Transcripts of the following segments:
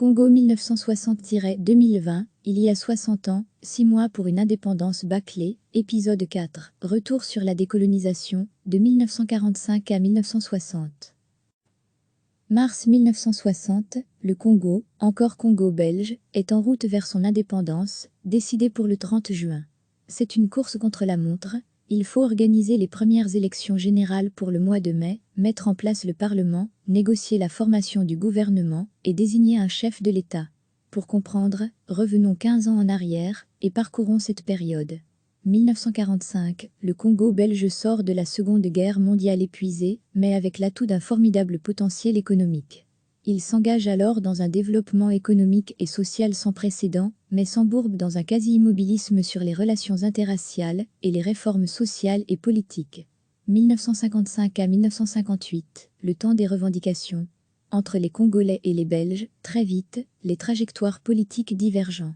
Congo 1960-2020, il y a 60 ans, 6 mois pour une indépendance bâclée, épisode 4, retour sur la décolonisation, de 1945 à 1960. Mars 1960, le Congo, encore Congo belge, est en route vers son indépendance, décidée pour le 30 juin. C'est une course contre la montre. Il faut organiser les premières élections générales pour le mois de mai, mettre en place le Parlement, négocier la formation du gouvernement et désigner un chef de l'État. Pour comprendre, revenons 15 ans en arrière et parcourons cette période. 1945, le Congo belge sort de la Seconde Guerre mondiale épuisé, mais avec l'atout d'un formidable potentiel économique. Il s'engage alors dans un développement économique et social sans précédent, mais s'embourbe dans un quasi-immobilisme sur les relations interraciales et les réformes sociales et politiques. 1955 à 1958, le temps des revendications. Entre les Congolais et les Belges, très vite, les trajectoires politiques divergent.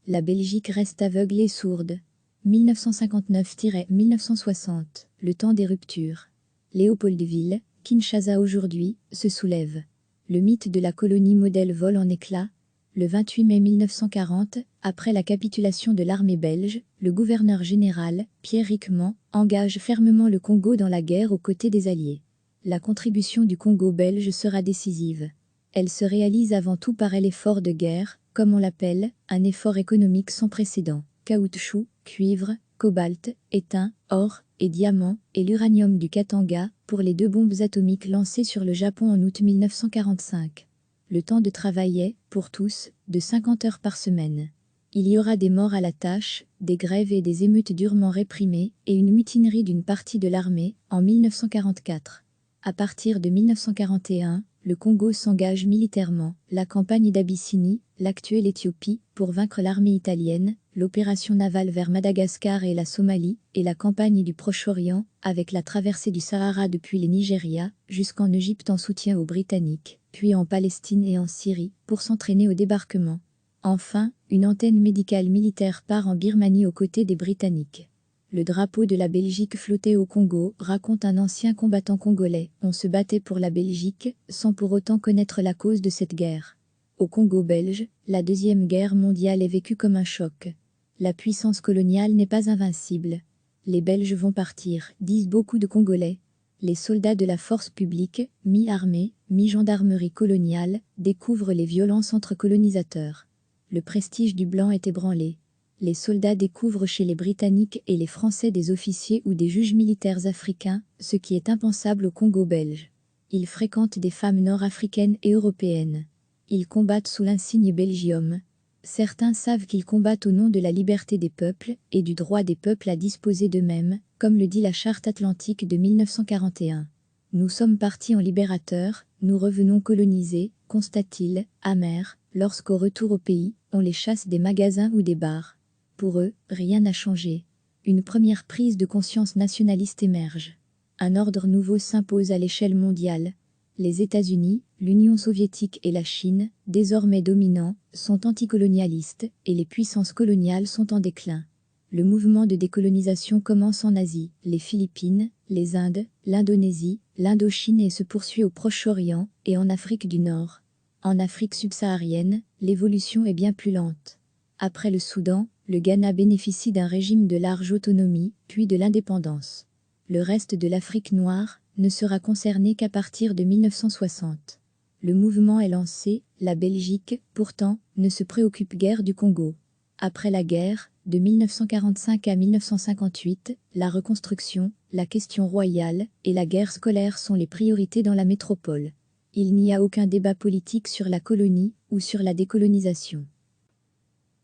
La Belgique reste aveugle et sourde. 1959-1960, le temps des ruptures. Léopoldville, Kinshasa aujourd'hui, se soulève. Le mythe de la colonie modèle vole en éclats. Le 28 mai 1940, après la capitulation de l'armée belge, le gouverneur général, Pierre Riquemont, engage fermement le Congo dans la guerre aux côtés des Alliés. La contribution du Congo belge sera décisive. Elle se réalise avant tout par l'effort de guerre, comme on l'appelle, un effort économique sans précédent. Caoutchouc, cuivre, cobalt, étain, or et diamant et l'uranium du Katanga pour les 2 bombes atomiques lancées sur le Japon en août 1945. Le temps de travail est, pour tous, de 50 heures par semaine. Il y aura des morts à la tâche, des grèves et des émeutes durement réprimées et une mutinerie d'une partie de l'armée en 1944. À partir de 1941, le Congo s'engage militairement, la campagne d'Abyssinie, l'actuelle Éthiopie, pour vaincre l'armée italienne, l'opération navale vers Madagascar et la Somalie, et la campagne du Proche-Orient, avec la traversée du Sahara depuis les Nigeria, jusqu'en Égypte en soutien aux Britanniques, puis en Palestine et en Syrie, pour s'entraîner au débarquement. Enfin, une antenne médicale militaire part en Birmanie aux côtés des Britanniques. Le drapeau de la Belgique flottait au Congo, raconte un ancien combattant congolais. On se battait pour la Belgique, sans pour autant connaître la cause de cette guerre. Au Congo belge, la Deuxième Guerre mondiale est vécue comme un choc. La puissance coloniale n'est pas invincible. Les Belges vont partir, disent beaucoup de Congolais. Les soldats de la force publique, mi-armée, mi-gendarmerie coloniale, découvrent les violences entre colonisateurs. Le prestige du blanc est ébranlé. Les soldats découvrent chez les Britanniques et les Français des officiers ou des juges militaires africains, ce qui est impensable au Congo belge. Ils fréquentent des femmes nord-africaines et européennes. Ils combattent sous l'insigne Belgium. Certains savent qu'ils combattent au nom de la liberté des peuples et du droit des peuples à disposer d'eux-mêmes, comme le dit la Charte atlantique de 1941. Nous sommes partis en libérateurs, nous revenons colonisés, constate-t-il, amer, lorsqu'au retour au pays, on les chasse des magasins ou des bars. Pour eux, rien n'a changé. Une première prise de conscience nationaliste émerge. Un ordre nouveau s'impose à l'échelle mondiale. Les États-Unis, l'Union soviétique et la Chine, désormais dominants, sont anticolonialistes et les puissances coloniales sont en déclin. Le mouvement de décolonisation commence en Asie, les Philippines, les Indes, l'Indonésie, l'Indochine et se poursuit au Proche-Orient et en Afrique du Nord. En Afrique subsaharienne, l'évolution est bien plus lente. Après le Soudan, le Ghana bénéficie d'un régime de large autonomie, puis de l'indépendance. Le reste de l'Afrique noire ne sera concerné qu'à partir de 1960. Le mouvement est lancé, la Belgique, pourtant, ne se préoccupe guère du Congo. Après la guerre, de 1945 à 1958, la reconstruction, la question royale et la guerre scolaire sont les priorités dans la métropole. Il n'y a aucun débat politique sur la colonie ou sur la décolonisation.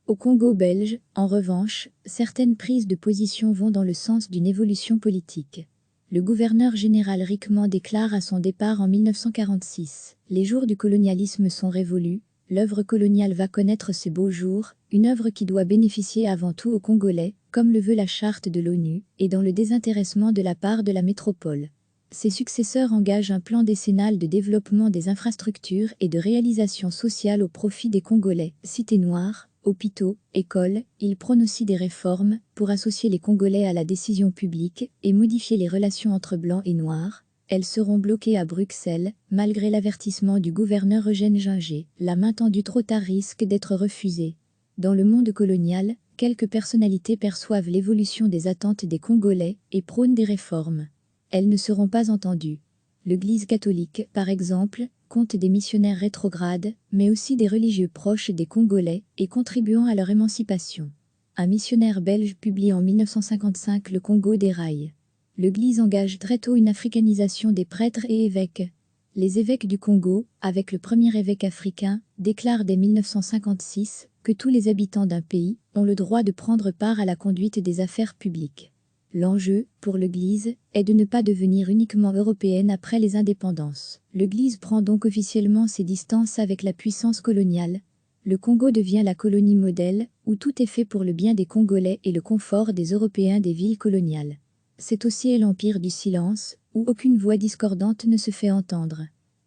Au Congo belge, en revanche, certaines prises de position vont dans le sens d'une évolution politique. Le gouverneur général Riquemont déclare à son départ en 1946 « Les jours du colonialisme sont révolus, l'œuvre coloniale va connaître ses beaux jours, une œuvre qui doit bénéficier avant tout aux Congolais, comme le veut la charte de l'ONU, et dans le désintéressement de la part de la métropole. » Ses successeurs engagent un plan décennal de développement des infrastructures et de réalisation sociale au profit des Congolais, cités noires, hôpitaux, écoles. Il prône aussi des réformes pour associer les Congolais à la décision publique et modifier les relations entre blancs et noirs, elles seront bloquées à Bruxelles, malgré l'avertissement du gouverneur Eugène Ginger. La main tendue trop tard risque d'être refusée. Dans le monde colonial, quelques personnalités perçoivent l'évolution des attentes des Congolais et prônent des réformes. Elles ne seront pas entendues. L'Église catholique, par exemple, compte des missionnaires rétrogrades, mais aussi des religieux proches des Congolais et contribuant à leur émancipation. Un missionnaire belge publie en 1955 Le Congo déraille. L'Église engage très tôt une africanisation des prêtres et évêques. Les évêques du Congo, avec le premier évêque africain, déclarent dès 1956 que tous les habitants d'un pays ont le droit de prendre part à la conduite des affaires publiques. L'enjeu, pour l'Église, est de ne pas devenir uniquement européenne après les indépendances. L'Église prend donc officiellement ses distances avec la puissance coloniale. Le Congo devient la colonie modèle, où tout est fait pour le bien des Congolais et le confort des Européens des villes coloniales. C'est aussi l'empire du silence, où aucune voix discordante ne se fait entendre.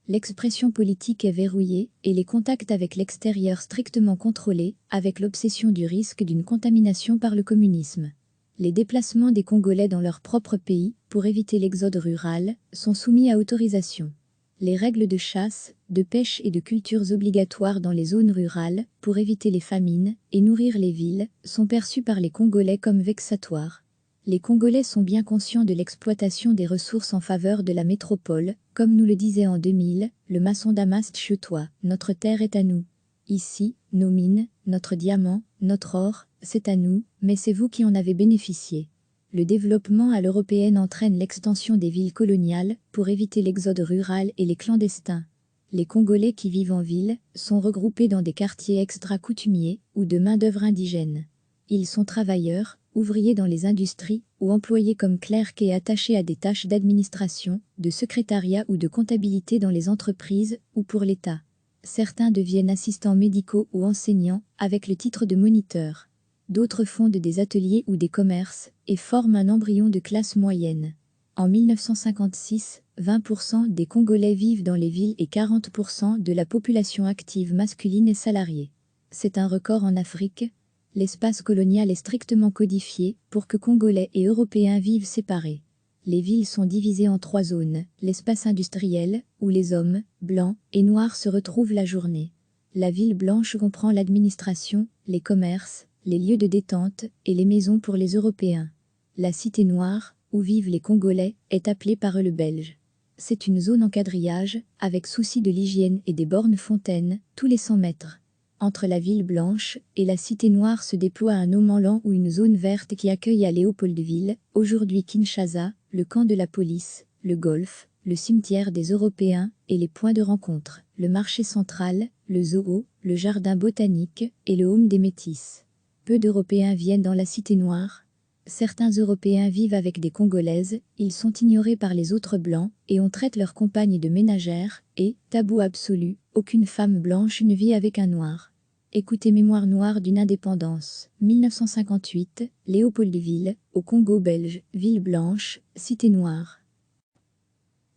L'expression politique est verrouillée et les contacts avec l'extérieur strictement contrôlés, avec l'obsession du risque d'une contamination par le communisme. Les déplacements des Congolais dans leur propre pays, pour éviter l'exode rural, sont soumis à autorisation. Les règles de chasse, de pêche et de cultures obligatoires dans les zones rurales, pour éviter les famines et nourrir les villes, sont perçues par les Congolais comme vexatoires. Les Congolais sont bien conscients de l'exploitation des ressources en faveur de la métropole, comme nous le disait en 2000, le maçon Damas Tchetois, « Notre terre est à nous. Ici, nos mines, notre diamant, notre or, c'est à nous, mais c'est vous qui en avez bénéficié. » Le développement à l'européenne entraîne l'extension des villes coloniales pour éviter l'exode rural et les clandestins. Les Congolais qui vivent en ville sont regroupés dans des quartiers extra-coutumiers ou de main-d'œuvre indigène. Ils sont travailleurs, ouvriers dans les industries ou employés comme clercs et attachés à des tâches d'administration, de secrétariat ou de comptabilité dans les entreprises ou pour l'État. Certains deviennent assistants médicaux ou enseignants avec le titre de moniteur. D'autres fondent des ateliers ou des commerces et forment un embryon de classe moyenne. En 1956, 20% des Congolais vivent dans les villes et 40% de la population active masculine est salariée. C'est un record en Afrique. L'espace colonial est strictement codifié pour que Congolais et Européens vivent séparés. Les villes sont divisées en 3 zones, l'espace industriel, où les hommes, blancs et noirs se retrouvent la journée. La ville blanche comprend l'administration, les commerces, les lieux de détente et les maisons pour les Européens. La cité noire, où vivent les Congolais, est appelée par eux le Belge. C'est une zone en quadrillage, avec souci de l'hygiène et des bornes fontaines, tous les 100 mètres. Entre la ville blanche et la cité noire se déploie un no man's land ou une zone verte qui accueille à Léopoldville, aujourd'hui Kinshasa, le camp de la police, le golf, le cimetière des Européens et les points de rencontre, le marché central, le zoo, le jardin botanique et le home des métis. Peu d'Européens viennent dans la cité noire. Certains Européens vivent avec des Congolaises, ils sont ignorés par les autres blancs et on traite leurs compagnes de ménagères et, tabou absolu, aucune femme blanche ne vit avec un noir. Écoutez Mémoire noire d'une indépendance, 1958, Léopoldville, au Congo belge, ville blanche, cité noire.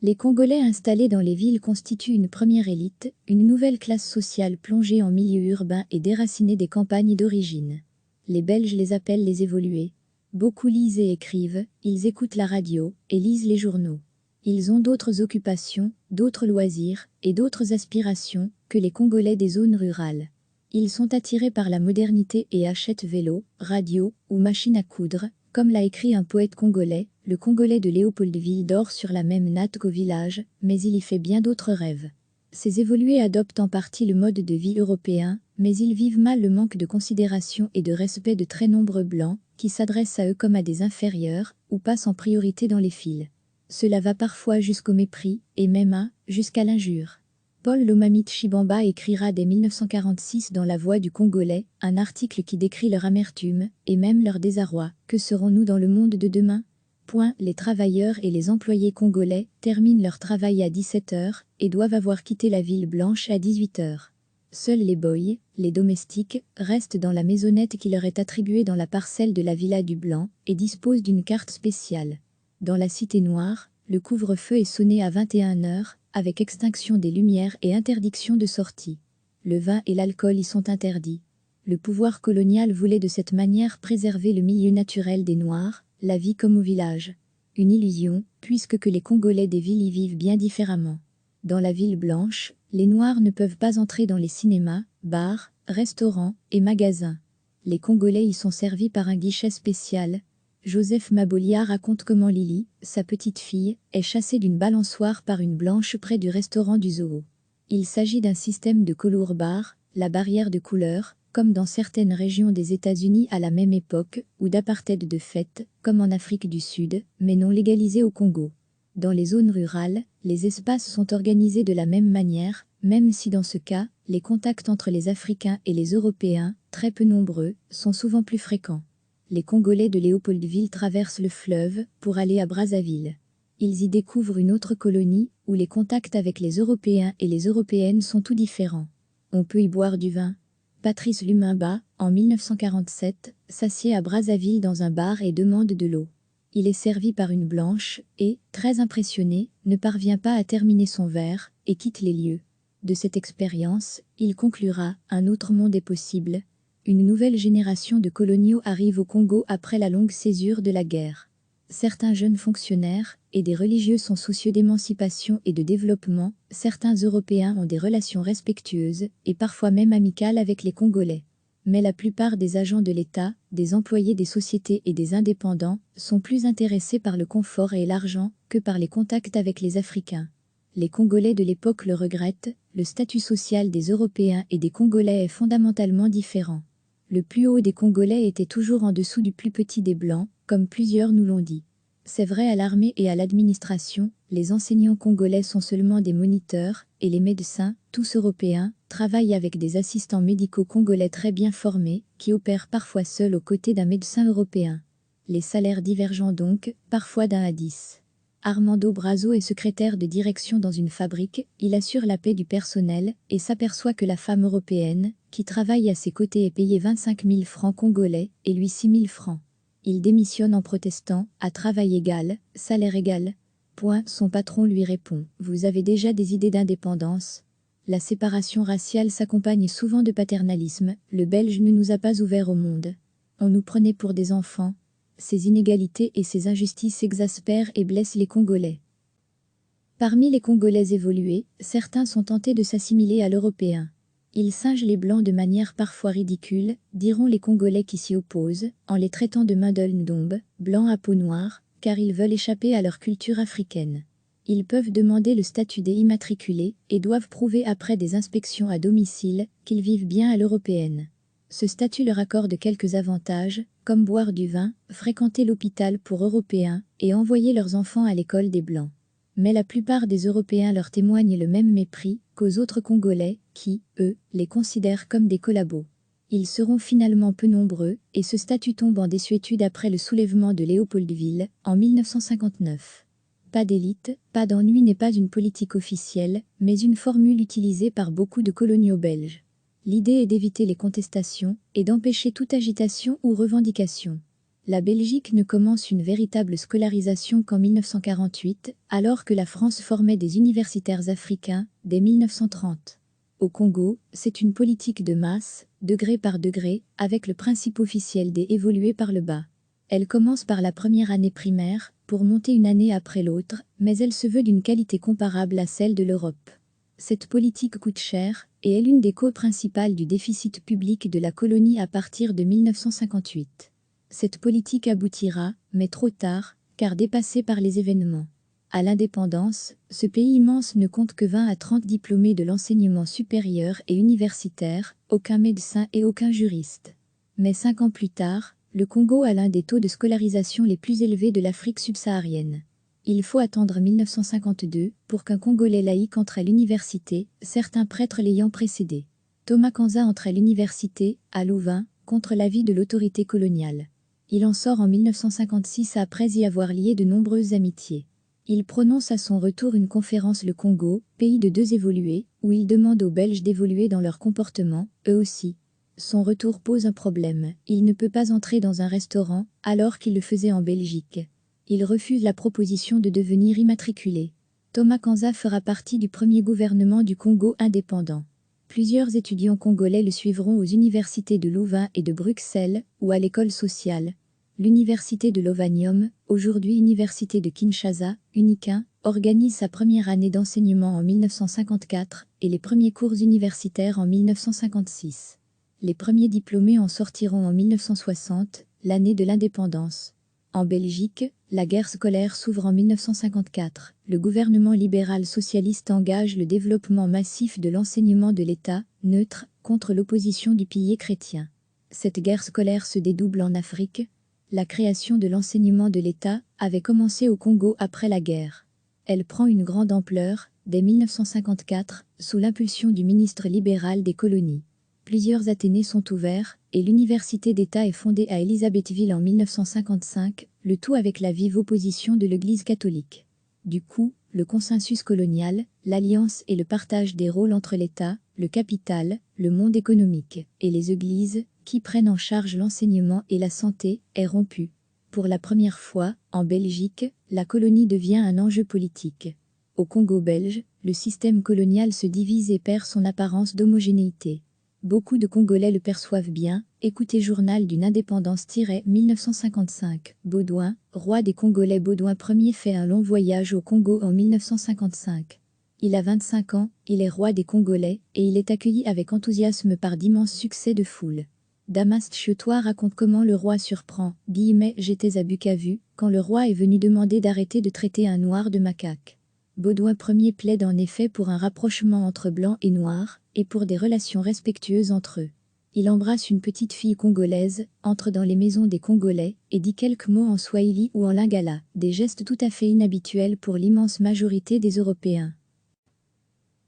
Les Congolais installés dans les villes constituent une première élite, une nouvelle classe sociale plongée en milieu urbain et déracinée des campagnes d'origine. Les Belges les appellent les évolués. Beaucoup lisent et écrivent, ils écoutent la radio et lisent les journaux. Ils ont d'autres occupations, d'autres loisirs et d'autres aspirations que les Congolais des zones rurales. Ils sont attirés par la modernité et achètent vélo, radio ou machine à coudre, comme l'a écrit un poète congolais, le Congolais de Léopoldville dort sur la même natte qu'au village, mais il y fait bien d'autres rêves. Ces évolués adoptent en partie le mode de vie européen, mais ils vivent mal le manque de considération et de respect de très nombreux blancs, qui s'adressent à eux comme à des inférieurs, ou passent en priorité dans les files. Cela va parfois jusqu'au mépris, et même jusqu'à l'injure. Paul Lomami Tshibamba écrira dès 1946 dans La Voix du Congolais, un article qui décrit leur amertume, et même leur désarroi. Que serons-nous dans le monde de demain ? Les travailleurs et les employés congolais terminent leur travail à 17 h et doivent avoir quitté la ville blanche à 18 h. Seuls les boys, les domestiques, restent dans la maisonnette qui leur est attribuée dans la parcelle de la Villa du Blanc et disposent d'une carte spéciale. Dans la cité noire, le couvre-feu est sonné à 21 h, avec extinction des lumières et interdiction de sortie. Le vin et l'alcool y sont interdits. Le pouvoir colonial voulait de cette manière préserver le milieu naturel des Noirs, la vie comme au village. Une illusion, puisque que les Congolais des villes y vivent bien différemment. Dans la ville blanche, les Noirs ne peuvent pas entrer dans les cinémas, bars, restaurants et magasins. Les Congolais y sont servis par un guichet spécial. Joseph Mabolia raconte comment Lily, sa petite fille, est chassée d'une balançoire par une blanche près du restaurant du zoo. Il s'agit d'un système de colour bar, la barrière de couleur, comme dans certaines régions des États-Unis à la même époque, ou d'apartheid de fait, comme en Afrique du Sud, mais non légalisé au Congo. Dans les zones rurales, les espaces sont organisés de la même manière, même si dans ce cas, les contacts entre les Africains et les Européens, très peu nombreux, sont souvent plus fréquents. Les Congolais de Léopoldville traversent le fleuve pour aller à Brazzaville. Ils y découvrent une autre colonie, où les contacts avec les Européens et les Européennes sont tout différents. On peut y boire du vin. Patrice Lumumba, en 1947, s'assied à Brazzaville dans un bar et demande de l'eau. Il est servi par une blanche et, très impressionné, ne parvient pas à terminer son verre et quitte les lieux. De cette expérience, il conclura « Un autre monde est possible ». Une nouvelle génération de coloniaux arrive au Congo après la longue césure de la guerre. Certains jeunes fonctionnaires et des religieux sont soucieux d'émancipation et de développement, certains Européens ont des relations respectueuses et parfois même amicales avec les Congolais. Mais la plupart des agents de l'État, des employés des sociétés et des indépendants sont plus intéressés par le confort et l'argent que par les contacts avec les Africains. Les Congolais de l'époque le regrettent, le statut social des Européens et des Congolais est fondamentalement différent. Le plus haut des Congolais était toujours en dessous du plus petit des Blancs, comme plusieurs nous l'ont dit. C'est vrai à l'armée et à l'administration, les enseignants congolais sont seulement des moniteurs, et les médecins, tous européens, travaillent avec des assistants médicaux congolais très bien formés, qui opèrent parfois seuls aux côtés d'un médecin européen. Les salaires divergent donc, parfois d'1 à 10. Armando Brazo est secrétaire de direction dans une fabrique, il assure la paix du personnel et s'aperçoit que la femme européenne, qui travaille à ses côtés est payée 25 000 francs congolais et lui 6 000 francs. Il démissionne en protestant, à travail égal, salaire égal. Son patron lui répond, vous avez déjà des idées d'indépendance. La séparation raciale s'accompagne souvent de paternalisme, le Belge ne nous a pas ouverts au monde. On nous prenait pour des enfants. Ces inégalités et ces injustices exaspèrent et blessent les Congolais. Parmi les Congolais évolués, certains sont tentés de s'assimiler à l'européen. Ils singent les Blancs de manière parfois ridicule, diront les Congolais qui s'y opposent, en les traitant de Mindel Ndombe, blancs à peau noire, car ils veulent échapper à leur culture africaine. Ils peuvent demander le statut des immatriculés et doivent prouver après des inspections à domicile qu'ils vivent bien à l'européenne. Ce statut leur accorde quelques avantages, comme boire du vin, fréquenter l'hôpital pour Européens et envoyer leurs enfants à l'école des Blancs. Mais la plupart des Européens leur témoignent le même mépris qu'aux autres Congolais qui, eux, les considèrent comme des collabos. Ils seront finalement peu nombreux et ce statut tombe en désuétude après le soulèvement de Léopoldville, en 1959. Pas d'élite, pas d'ennui n'est pas une politique officielle, mais une formule utilisée par beaucoup de coloniaux belges. L'idée est d'éviter les contestations et d'empêcher toute agitation ou revendication. La Belgique ne commence une véritable scolarisation qu'en 1948, alors que la France formait des universitaires africains dès 1930. Au Congo, c'est une politique de masse, degré par degré, avec le principe officiel d'évoluer par le bas. Elle commence par la première année primaire, pour monter une année après l'autre, mais elle se veut d'une qualité comparable à celle de l'Europe. Cette politique coûte cher et est l'une des causes principales du déficit public de la colonie à partir de 1958. Cette politique aboutira, mais trop tard, car dépassée par les événements. À l'indépendance, ce pays immense ne compte que 20 à 30 diplômés de l'enseignement supérieur et universitaire, aucun médecin et aucun juriste. Mais 5 ans plus tard, le Congo a l'un des taux de scolarisation les plus élevés de l'Afrique subsaharienne. Il faut attendre 1952 pour qu'un Congolais laïque entre à l'université, certains prêtres l'ayant précédé. Thomas Kanza entre à l'université, à Louvain, contre l'avis de l'autorité coloniale. Il en sort en 1956 après y avoir lié de nombreuses amitiés. Il prononce à son retour une conférence Le Congo, pays de deux évolués, où il demande aux Belges d'évoluer dans leur comportement, eux aussi. Son retour pose un problème, il ne peut pas entrer dans un restaurant, alors qu'il le faisait en Belgique. Il refuse la proposition de devenir immatriculé. Thomas Kanza fera partie du premier gouvernement du Congo indépendant. Plusieurs étudiants congolais le suivront aux universités de Louvain et de Bruxelles, ou à l'école sociale. L'université de Lovanium, aujourd'hui Université de Kinshasa, Unikin, organise sa première année d'enseignement en 1954 et les premiers cours universitaires en 1956. Les premiers diplômés en sortiront en 1960, l'année de l'indépendance. En Belgique, la guerre scolaire s'ouvre en 1954. Le gouvernement libéral socialiste engage le développement massif de l'enseignement de l'État, neutre, contre l'opposition du pilier chrétien. Cette guerre scolaire se dédouble en Afrique. La création de l'enseignement de l'État avait commencé au Congo après la guerre. Elle prend une grande ampleur, dès 1954, sous l'impulsion du ministre libéral des colonies. Plusieurs athénés sont ouverts, et l'université d'État est fondée à Élisabethville en 1955, le tout avec la vive opposition de l'Église catholique. Du coup, le consensus colonial, l'alliance et le partage des rôles entre l'État, le capital, le monde économique, et les églises, qui prennent en charge l'enseignement et la santé, est rompu. Pour la première fois, en Belgique, la colonie devient un enjeu politique. Au Congo belge, le système colonial se divise et perd son apparence d'homogénéité. Beaucoup de Congolais le perçoivent bien. Écoutez Journal d'une indépendance-1955. Baudouin, roi des Congolais. Baudouin Ier fait un long voyage au Congo en 1955. Il a 25 ans, il est roi des Congolais, et il est accueilli avec enthousiasme par d'immenses succès de foule. Damas Chetois raconte comment le roi surprend, « J'étais à Bukavu, quand le roi est venu demander d'arrêter de traiter un noir de macaque. » Baudouin Ier plaide en effet pour un rapprochement entre blancs et noirs, et pour des relations respectueuses entre eux. Il embrasse une petite fille congolaise, entre dans les maisons des Congolais, et dit quelques mots en swahili ou en lingala, des gestes tout à fait inhabituels pour l'immense majorité des Européens.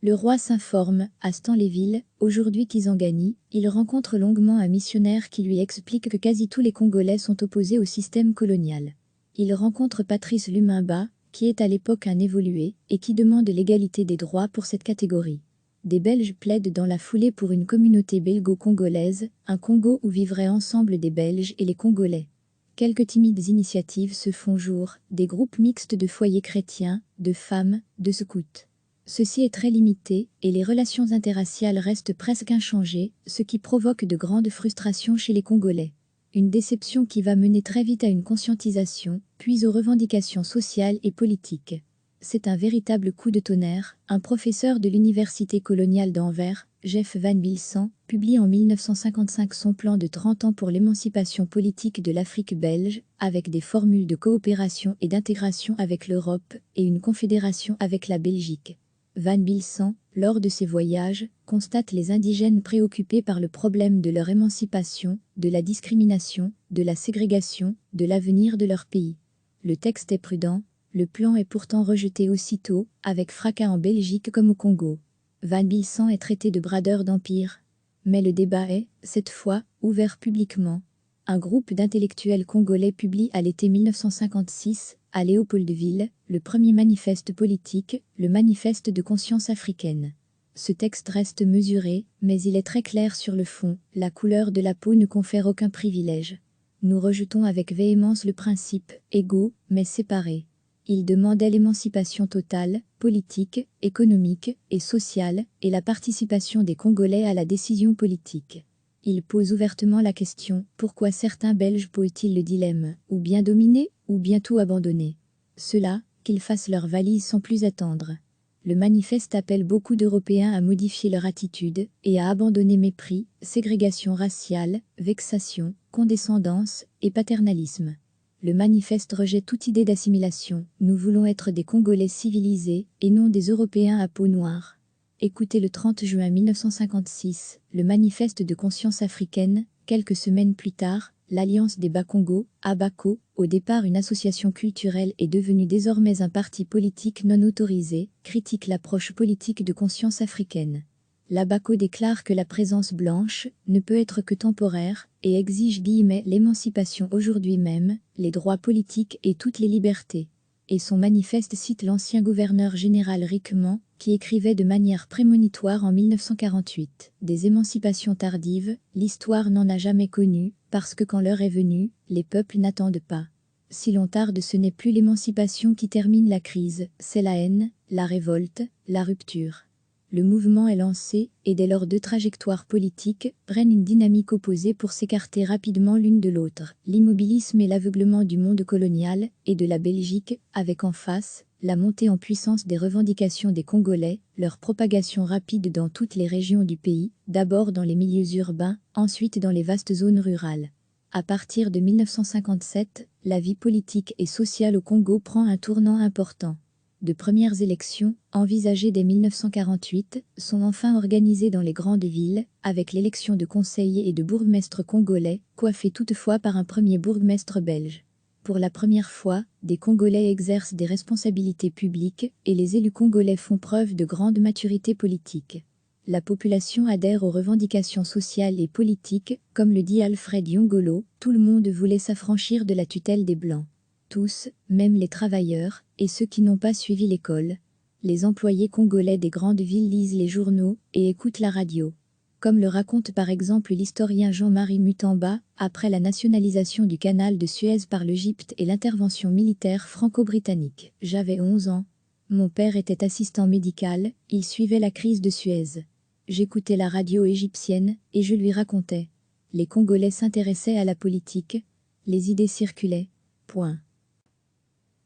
Le roi s'informe, à Stanléville, aujourd'hui Kisangani, il rencontre longuement un missionnaire qui lui explique que quasi tous les Congolais sont opposés au système colonial. Il rencontre Patrice Lumumba, qui est à l'époque un évolué, et qui demande l'égalité des droits pour cette catégorie. Des Belges plaident dans la foulée pour une communauté belgo-congolaise, un Congo où vivraient ensemble des Belges et les Congolais. Quelques timides initiatives se font jour, des groupes mixtes de foyers chrétiens, de femmes, de scouts. Ceci est très limité, et les relations interraciales restent presque inchangées, ce qui provoque de grandes frustrations chez les Congolais. Une déception qui va mener très vite à une conscientisation, puis aux revendications sociales et politiques. C'est un véritable coup de tonnerre. Un professeur de l'université coloniale d'Anvers, Jeff Van Bilsen, publie en 1955 son plan de 30 ans pour l'émancipation politique de l'Afrique belge, avec des formules de coopération et d'intégration avec l'Europe, et une confédération avec la Belgique. Van Bilsen, lors de ses voyages, constate les indigènes préoccupés par le problème de leur émancipation, de la discrimination, de la ségrégation, de l'avenir de leur pays. Le texte est prudent, le plan est pourtant rejeté aussitôt, avec fracas en Belgique comme au Congo. Van Bilsen est traité de bradeur d'empire. Mais le débat est, cette fois, ouvert publiquement. Un groupe d'intellectuels congolais publie à l'été 1956, à Léopoldville, le premier manifeste politique, le Manifeste de conscience africaine. Ce texte reste mesuré, mais il est très clair sur le fond, la couleur de la peau ne confère aucun privilège. Nous rejetons avec véhémence le principe, égaux, mais séparés. Il demandait l'émancipation totale, politique, économique et sociale, et la participation des Congolais à la décision politique. Il pose ouvertement la question, pourquoi certains Belges posent-ils le dilemme, ou bien dominer, ou bien tout abandonner? Ceux-là, qu'ils fassent leur valise sans plus attendre. Le manifeste appelle beaucoup d'Européens à modifier leur attitude, et à abandonner mépris, ségrégation raciale, vexation, condescendance, et paternalisme. Le manifeste rejette toute idée d'assimilation. Nous voulons être des Congolais civilisés, et non des Européens à peau noire. Écoutez le 30 juin 1956, le manifeste de conscience africaine. Quelques semaines plus tard, l'Alliance des Bas-Congo, ABACO, au départ une association culturelle et devenue désormais un parti politique non autorisé, critique l'approche politique de conscience africaine. L'ABACO déclare que la présence blanche ne peut être que temporaire et exige l'émancipation aujourd'hui même, les droits politiques et toutes les libertés. Et son manifeste cite l'ancien gouverneur général Rickman, qui écrivait de manière prémonitoire en 1948. Des émancipations tardives, l'histoire n'en a jamais connu, parce que quand l'heure est venue, les peuples n'attendent pas. Si l'on tarde, ce n'est plus l'émancipation qui termine la crise, c'est la haine, la révolte, la rupture. Le mouvement est lancé, et dès lors deux trajectoires politiques prennent une dynamique opposée pour s'écarter rapidement l'une de l'autre. L'immobilisme et l'aveuglement du monde colonial, et de la Belgique, avec en face, la montée en puissance des revendications des Congolais, leur propagation rapide dans toutes les régions du pays, d'abord dans les milieux urbains, ensuite dans les vastes zones rurales. À partir de 1957, la vie politique et sociale au Congo prend un tournant important. De premières élections, envisagées dès 1948, sont enfin organisées dans les grandes villes, avec l'élection de conseillers et de bourgmestres congolais, coiffés toutefois par un premier bourgmestre belge. Pour la première fois, des Congolais exercent des responsabilités publiques, et les élus congolais font preuve de grande maturité politique. La population adhère aux revendications sociales et politiques, comme le dit Alfred Yongolo, tout le monde voulait s'affranchir de la tutelle des Blancs. Tous, même les travailleurs, et ceux qui n'ont pas suivi l'école. Les employés congolais des grandes villes lisent les journaux et écoutent la radio. Comme le raconte par exemple l'historien Jean-Marie Mutamba, après la nationalisation du canal de Suez par l'Égypte et l'intervention militaire franco-britannique. J'avais 11 ans. Mon père était assistant médical, il suivait la crise de Suez. J'écoutais la radio égyptienne, et je lui racontais. Les Congolais s'intéressaient à la politique. Les idées circulaient. Point.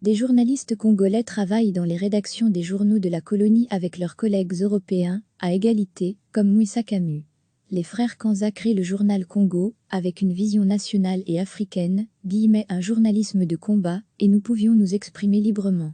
Des journalistes congolais travaillent dans les rédactions des journaux de la colonie avec leurs collègues européens, à égalité, comme Moussa Camus. Les frères Kanza créent le journal Congo, avec une vision nationale et africaine, un journalisme de combat, et nous pouvions nous exprimer librement.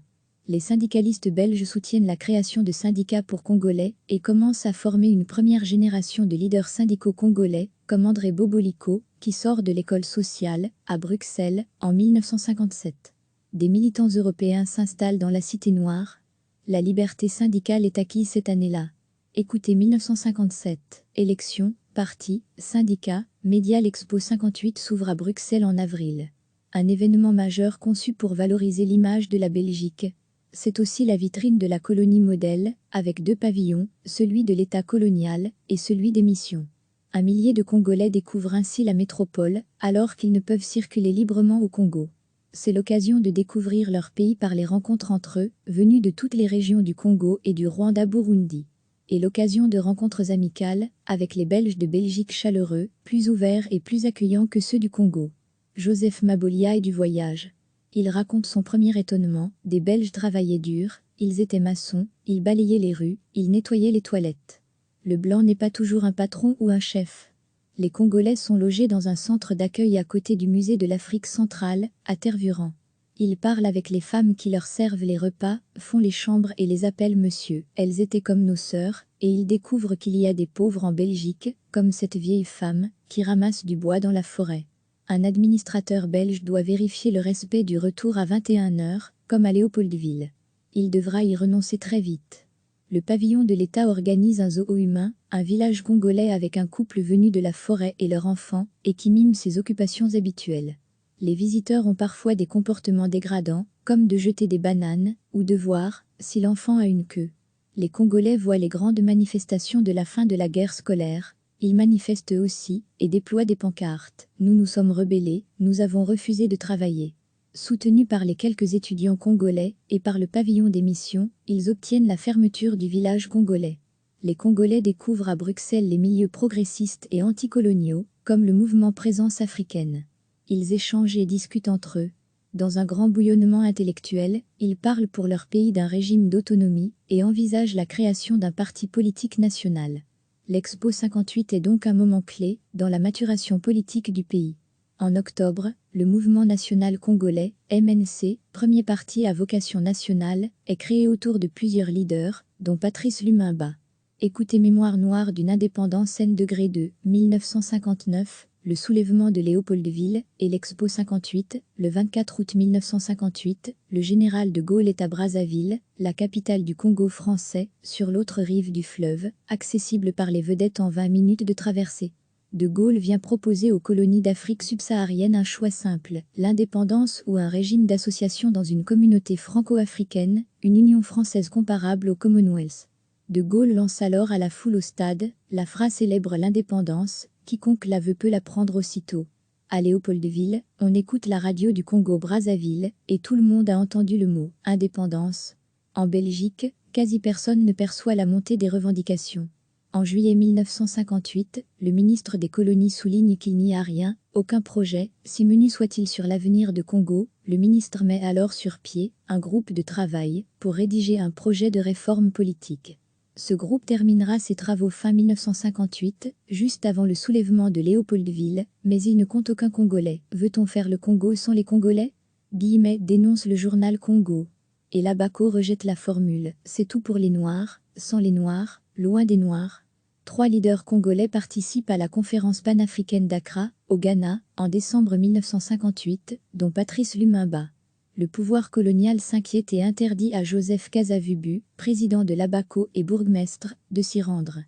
Les syndicalistes belges soutiennent la création de syndicats pour Congolais et commencent à former une première génération de leaders syndicaux congolais, comme André Boboliko, qui sort de l'école sociale, à Bruxelles, en 1957. Des militants européens s'installent dans la Cité Noire. La liberté syndicale est acquise cette année-là. Écoutez 1957. Élections, partis, syndicats, médias. L'Expo 58 s'ouvre à Bruxelles en avril. Un événement majeur conçu pour valoriser l'image de la Belgique. C'est aussi la vitrine de la colonie modèle, avec deux pavillons, celui de l'État colonial et celui des missions. Un millier de Congolais découvrent ainsi la métropole, alors qu'ils ne peuvent circuler librement au Congo. C'est l'occasion de découvrir leur pays par les rencontres entre eux, venus de toutes les régions du Congo et du Rwanda-Burundi. Et l'occasion de rencontres amicales, avec les Belges de Belgique chaleureux, plus ouverts et plus accueillants que ceux du Congo. Joseph Mabolia est du voyage. Il raconte son premier étonnement, des Belges travaillaient dur, ils étaient maçons, ils balayaient les rues, ils nettoyaient les toilettes. Le blanc n'est pas toujours un patron ou un chef. Les Congolais sont logés dans un centre d'accueil à côté du musée de l'Afrique centrale, à Tervuren. Ils parlent avec les femmes qui leur servent les repas, font les chambres et les appellent monsieur. Elles étaient comme nos sœurs, et ils découvrent qu'il y a des pauvres en Belgique, comme cette vieille femme, qui ramasse du bois dans la forêt. Un administrateur belge doit vérifier le respect du retour à 21 heures, comme à Léopoldville. Il devra y renoncer très vite. Le pavillon de l'État organise un zoo humain, un village congolais avec un couple venu de la forêt et leur enfant, et qui mime ses occupations habituelles. Les visiteurs ont parfois des comportements dégradants, comme de jeter des bananes, ou de voir, si l'enfant a une queue. Les Congolais voient les grandes manifestations de la fin de la guerre scolaire. Ils manifestent aussi, et déploient des pancartes. Nous nous sommes rebellés, nous avons refusé de travailler. Soutenus par les quelques étudiants congolais et par le pavillon des missions, ils obtiennent la fermeture du village congolais. Les Congolais découvrent à Bruxelles les milieux progressistes et anticoloniaux, comme le mouvement Présence africaine. Ils échangent et discutent entre eux. Dans un grand bouillonnement intellectuel, ils parlent pour leur pays d'un régime d'autonomie et envisagent la création d'un parti politique national. L'Expo 58 est donc un moment clé dans la maturation politique du pays. En octobre, le Mouvement national congolais, MNC, premier parti à vocation nationale, est créé autour de plusieurs leaders, dont Patrice Lumumba. Écoutez Mémoire noire d'une indépendance N°2, 1959, le soulèvement de Léopoldville et l'Expo 58, le 24 août 1958, le général de Gaulle est à Brazzaville, la capitale du Congo français, sur l'autre rive du fleuve, accessible par les vedettes en 20 minutes de traversée. De Gaulle vient proposer aux colonies d'Afrique subsaharienne un choix simple, l'indépendance ou un régime d'association dans une communauté franco-africaine, une union française comparable au Commonwealth. De Gaulle lance alors à la foule au stade la phrase célèbre l'indépendance, quiconque la veut peut la prendre aussitôt. À Léopoldville, on écoute la radio du Congo-Brazzaville, et tout le monde a entendu le mot « indépendance ». En Belgique, quasi personne ne perçoit la montée des revendications. En juillet 1958, le ministre des colonies souligne qu'il n'y a rien, aucun projet, si menu soit-il sur l'avenir de Congo. Le ministre met alors sur pied un groupe de travail pour rédiger un projet de réforme politique. Ce groupe terminera ses travaux fin 1958, juste avant le soulèvement de Léopoldville, mais il ne compte aucun Congolais. Veut-on faire le Congo sans les Congolais ? Guillemets dénonce le journal Congo. Et Labaco rejette la formule « c'est tout pour les Noirs, sans les Noirs, loin des Noirs ». 3 leaders congolais participent à la conférence panafricaine d'Accra, au Ghana, en décembre 1958, dont Patrice Lumumba. Le pouvoir colonial s'inquiète et interdit à Joseph Kasavubu, président de Labaco et bourgmestre, de s'y rendre.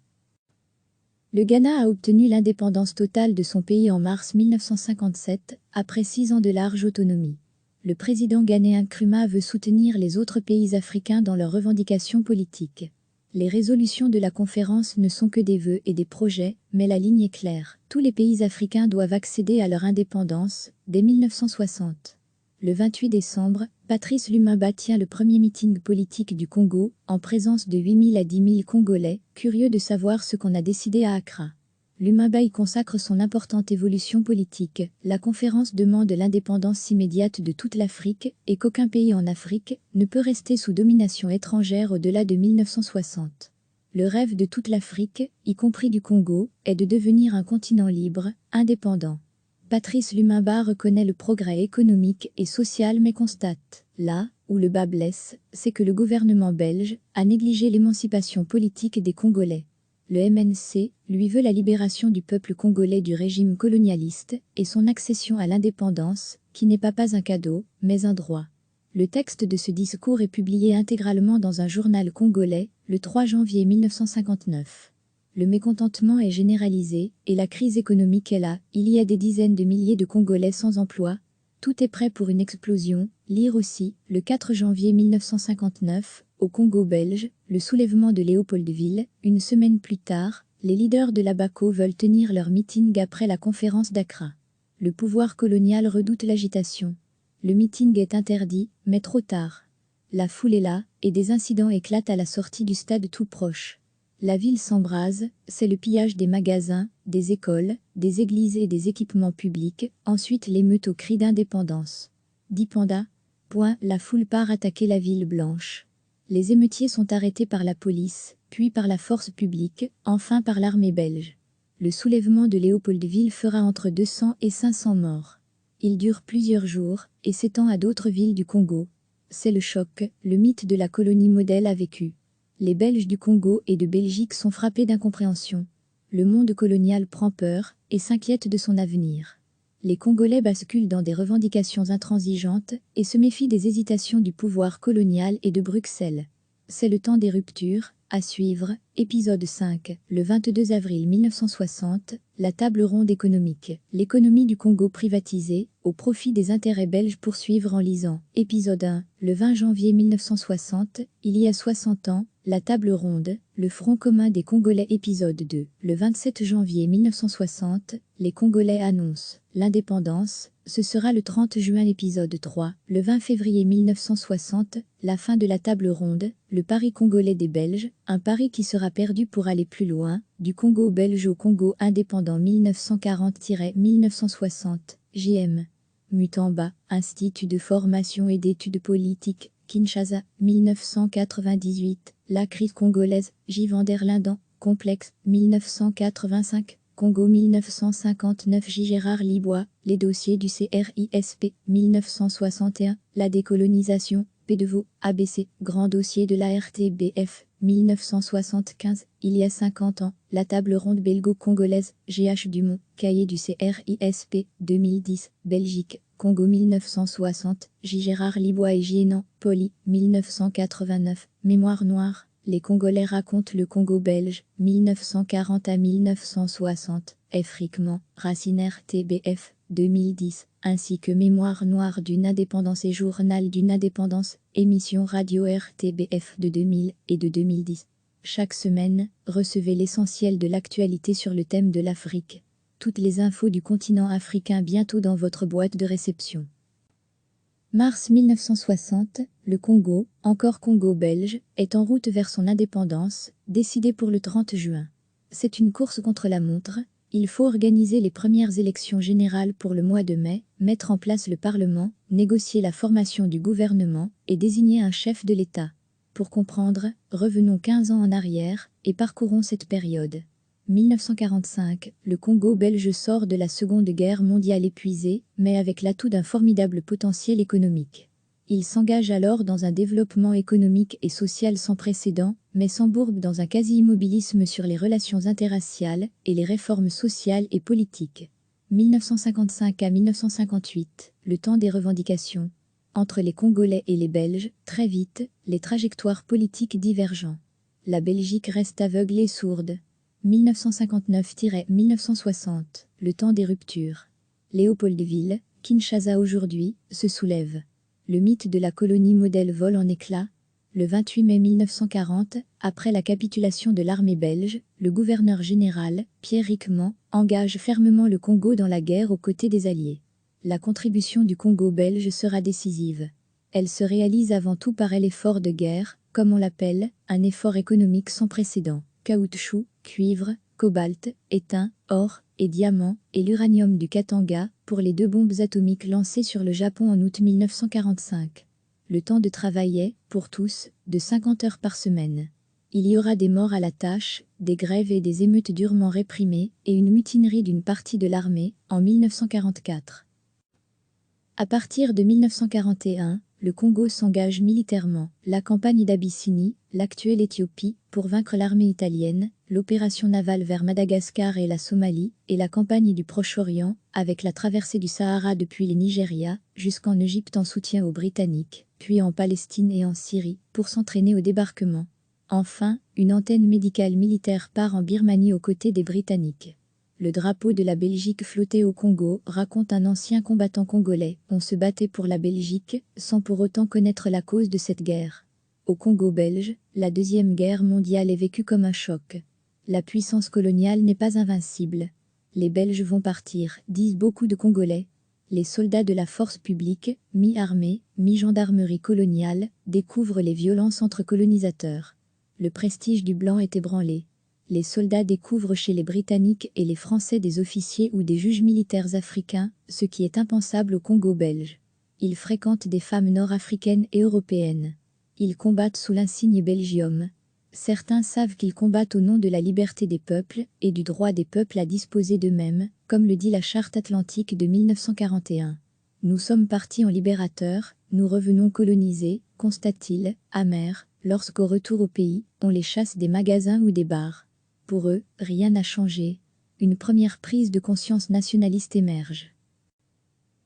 Le Ghana a obtenu l'indépendance totale de son pays en mars 1957, après 6 ans de large autonomie. Le président ghanéen Nkrumah veut soutenir les autres pays africains dans leurs revendications politiques. Les résolutions de la conférence ne sont que des vœux et des projets, mais la ligne est claire. Tous les pays africains doivent accéder à leur indépendance, dès 1960. Le 28 décembre, Patrice Lumumba tient le premier meeting politique du Congo, en présence de 8 000 à 10 000 Congolais, curieux de savoir ce qu'on a décidé à Accra. Lumumba y consacre son importante évolution politique. La conférence demande l'indépendance immédiate de toute l'Afrique et qu'aucun pays en Afrique ne peut rester sous domination étrangère au-delà de 1960. Le rêve de toute l'Afrique, y compris du Congo, est de devenir un continent libre, indépendant. Patrice Lumumba reconnaît le progrès économique et social mais constate, là où le bas blesse, c'est que le gouvernement belge a négligé l'émancipation politique des Congolais. Le MNC, lui, veut la libération du peuple congolais du régime colonialiste et son accession à l'indépendance, qui n'est pas un cadeau, mais un droit. Le texte de ce discours est publié intégralement dans un journal congolais, le 3 janvier 1959. Le mécontentement est généralisé et la crise économique est là. Il y a des dizaines de milliers de Congolais sans emploi. Tout est prêt pour une explosion. Lire aussi, le 4 janvier 1959, au Congo belge, le soulèvement de Léopoldville. Une semaine plus tard, les leaders de Labaco veulent tenir leur meeting après la conférence d'Accra. Le pouvoir colonial redoute l'agitation. Le meeting est interdit, mais trop tard. La foule est là, et des incidents éclatent à la sortie du stade tout proche. La ville s'embrase, c'est le pillage des magasins, des écoles, des églises et des équipements publics, ensuite l'émeute aux cris d'indépendance. Dit Panda. La foule part attaquer la ville blanche. Les émeutiers sont arrêtés par la police, puis par la force publique, enfin par l'armée belge. Le soulèvement de Léopoldville fera entre 200 et 500 morts. Il dure plusieurs jours, et s'étend à d'autres villes du Congo. C'est le choc, le mythe de la colonie modèle a vécu. Les Belges du Congo et de Belgique sont frappés d'incompréhension. Le monde colonial prend peur et s'inquiète de son avenir. Les Congolais basculent dans des revendications intransigeantes et se méfient des hésitations du pouvoir colonial et de Bruxelles. C'est le temps des ruptures. À suivre, épisode 5, le 22 avril 1960, la table ronde économique. L'économie du Congo privatisée, au profit des intérêts belges poursuivre en lisant. Épisode 1, le 20 janvier 1960, il y a 60 ans, la table ronde, le Front commun des Congolais. Épisode 2, le 27 janvier 1960, les Congolais annoncent l'indépendance. Ce sera le 30 juin. Épisode 3, le 20 février 1960, la fin de la table ronde, le pari congolais des Belges, un pari qui sera perdu pour aller plus loin, du Congo belge au Congo indépendant 1940-1960, JM. Mutamba, Institut de formation et d'études politiques, Kinshasa, 1998, la crise congolaise, J. van der Linden, Complexe, 1985. Congo 1959 J. Gérard Libois, les dossiers du CRISP, 1961, la décolonisation, P2VO, ABC, grand dossier de la RTBF, 1975, il y a 50 ans, la table ronde belgo-congolaise, GH Dumont, cahier du CRISP, 2010, Belgique, Congo 1960, J. Gérard Libois et J. Hénan, Poli, 1989, Mémoire noire. Les Congolais racontent le Congo belge, 1940 à 1960, Effriquement, Racine RTBF, 2010, ainsi que Mémoire noire d'une indépendance et Journal d'une indépendance, émission radio RTBF de 2000 et de 2010. Chaque semaine, recevez l'essentiel de l'actualité sur le thème de l'Afrique. Toutes les infos du continent africain bientôt dans votre boîte de réception. Mars 1960, le Congo, encore Congo belge, est en route vers son indépendance, décidée pour le 30 juin. C'est une course contre la montre. Il faut organiser les premières élections générales pour le mois de mai, mettre en place le Parlement, négocier la formation du gouvernement et désigner un chef de l'État. Pour comprendre, revenons 15 ans en arrière et parcourons cette période. 1945, le Congo belge sort de la Seconde Guerre mondiale épuisé, mais avec l'atout d'un formidable potentiel économique. Il s'engage alors dans un développement économique et social sans précédent, mais s'embourbe dans un quasi-immobilisme sur les relations interraciales et les réformes sociales et politiques. 1955 à 1958, le temps des revendications. Entre les Congolais et les Belges, très vite, les trajectoires politiques divergent. La Belgique reste aveugle et sourde. 1959-1960, le temps des ruptures. Léopoldville, Kinshasa aujourd'hui, se soulève. Le mythe de la colonie modèle vole en éclats. Le 28 mai 1940, après la capitulation de l'armée belge, le gouverneur général, Pierre Riquemont, engage fermement le Congo dans la guerre aux côtés des Alliés. La contribution du Congo belge sera décisive. Elle se réalise avant tout par l'effort de guerre, comme on l'appelle, un effort économique sans précédent. Caoutchouc, cuivre, cobalt, étain, or et diamant et l'uranium du Katanga pour les 2 bombes atomiques lancées sur le Japon en août 1945. Le temps de travail est, pour tous, de 50 heures par semaine. Il y aura des morts à la tâche, des grèves et des émeutes durement réprimées et une mutinerie d'une partie de l'armée en 1944. À partir de 1941, le Congo s'engage militairement. La campagne d'Abyssinie, l'actuelle Éthiopie, pour vaincre l'armée italienne, l'opération navale vers Madagascar et la Somalie, et la campagne du Proche-Orient, avec la traversée du Sahara depuis le Nigeria, jusqu'en Égypte en soutien aux Britanniques, puis en Palestine et en Syrie, pour s'entraîner au débarquement. Enfin, une antenne médicale militaire part en Birmanie aux côtés des Britanniques. Le drapeau de la Belgique flottait au Congo, raconte un ancien combattant congolais. On se battait pour la Belgique, sans pour autant connaître la cause de cette guerre. Au Congo belge, la Deuxième Guerre mondiale est vécue comme un choc. La puissance coloniale n'est pas invincible. Les Belges vont partir, disent beaucoup de Congolais. Les soldats de la force publique, mi-armée, mi-gendarmerie coloniale, découvrent les violences entre colonisateurs. Le prestige du blanc est ébranlé. Les soldats découvrent chez les Britanniques et les Français des officiers ou des juges militaires africains, ce qui est impensable au Congo belge. Ils fréquentent des femmes nord-africaines et européennes. Ils combattent sous l'insigne Belgium. Certains savent qu'ils combattent au nom de la liberté des peuples et du droit des peuples à disposer d'eux-mêmes, comme le dit la Charte atlantique de 1941. Nous sommes partis en libérateurs, nous revenons colonisés, constate-t-il, amer, lorsqu'au retour au pays, on les chasse des magasins ou des bars. Pour eux, rien n'a changé. Une première prise de conscience nationaliste émerge.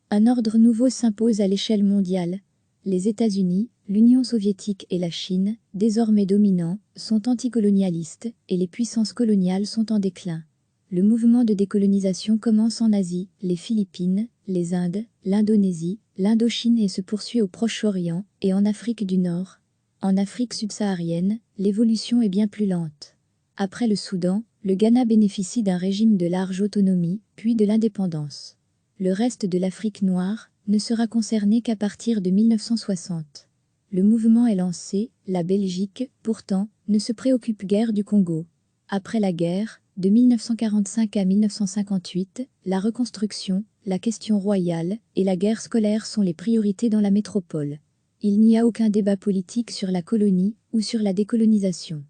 Un ordre nouveau s'impose à l'échelle mondiale. Les États-Unis, l'Union soviétique et la Chine, désormais dominants, sont anticolonialistes et les puissances coloniales sont en déclin. Le mouvement de décolonisation commence en Asie, les Philippines, les Indes, l'Indonésie, l'Indochine et se poursuit au Proche-Orient et en Afrique du Nord. En Afrique subsaharienne, l'évolution est bien plus lente. Après le Soudan, le Ghana bénéficie d'un régime de large autonomie, puis de l'indépendance. Le reste de l'Afrique noire ne sera concerné qu'à partir de 1960. Le mouvement est lancé, la Belgique, pourtant, ne se préoccupe guère du Congo. Après la guerre, de 1945 à 1958, la reconstruction, la question royale et la guerre scolaire sont les priorités dans la métropole. Il n'y a aucun débat politique sur la colonie ou sur la décolonisation.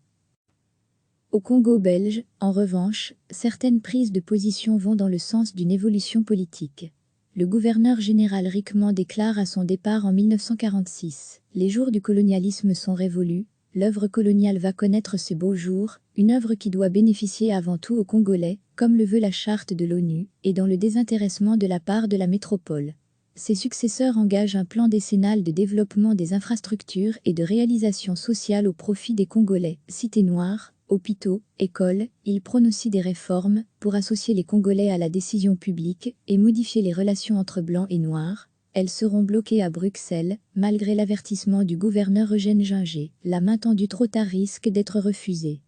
Au Congo belge, en revanche, certaines prises de position vont dans le sens d'une évolution politique. Le gouverneur général Riquemont déclare à son départ en 1946 « Les jours du colonialisme sont révolus, l'œuvre coloniale va connaître ses beaux jours, une œuvre qui doit bénéficier avant tout aux Congolais, comme le veut la charte de l'ONU, et dans le désintéressement de la part de la métropole. » Ses successeurs engagent un plan décennal de développement des infrastructures et de réalisation sociale au profit des Congolais, cités noires, hôpitaux, écoles. Ils prônent aussi des réformes pour associer les Congolais à la décision publique et modifier les relations entre blancs et noirs. Elles seront bloquées à Bruxelles, malgré l'avertissement du gouverneur Eugène Ginger. La main tendue trop tard risque d'être refusée.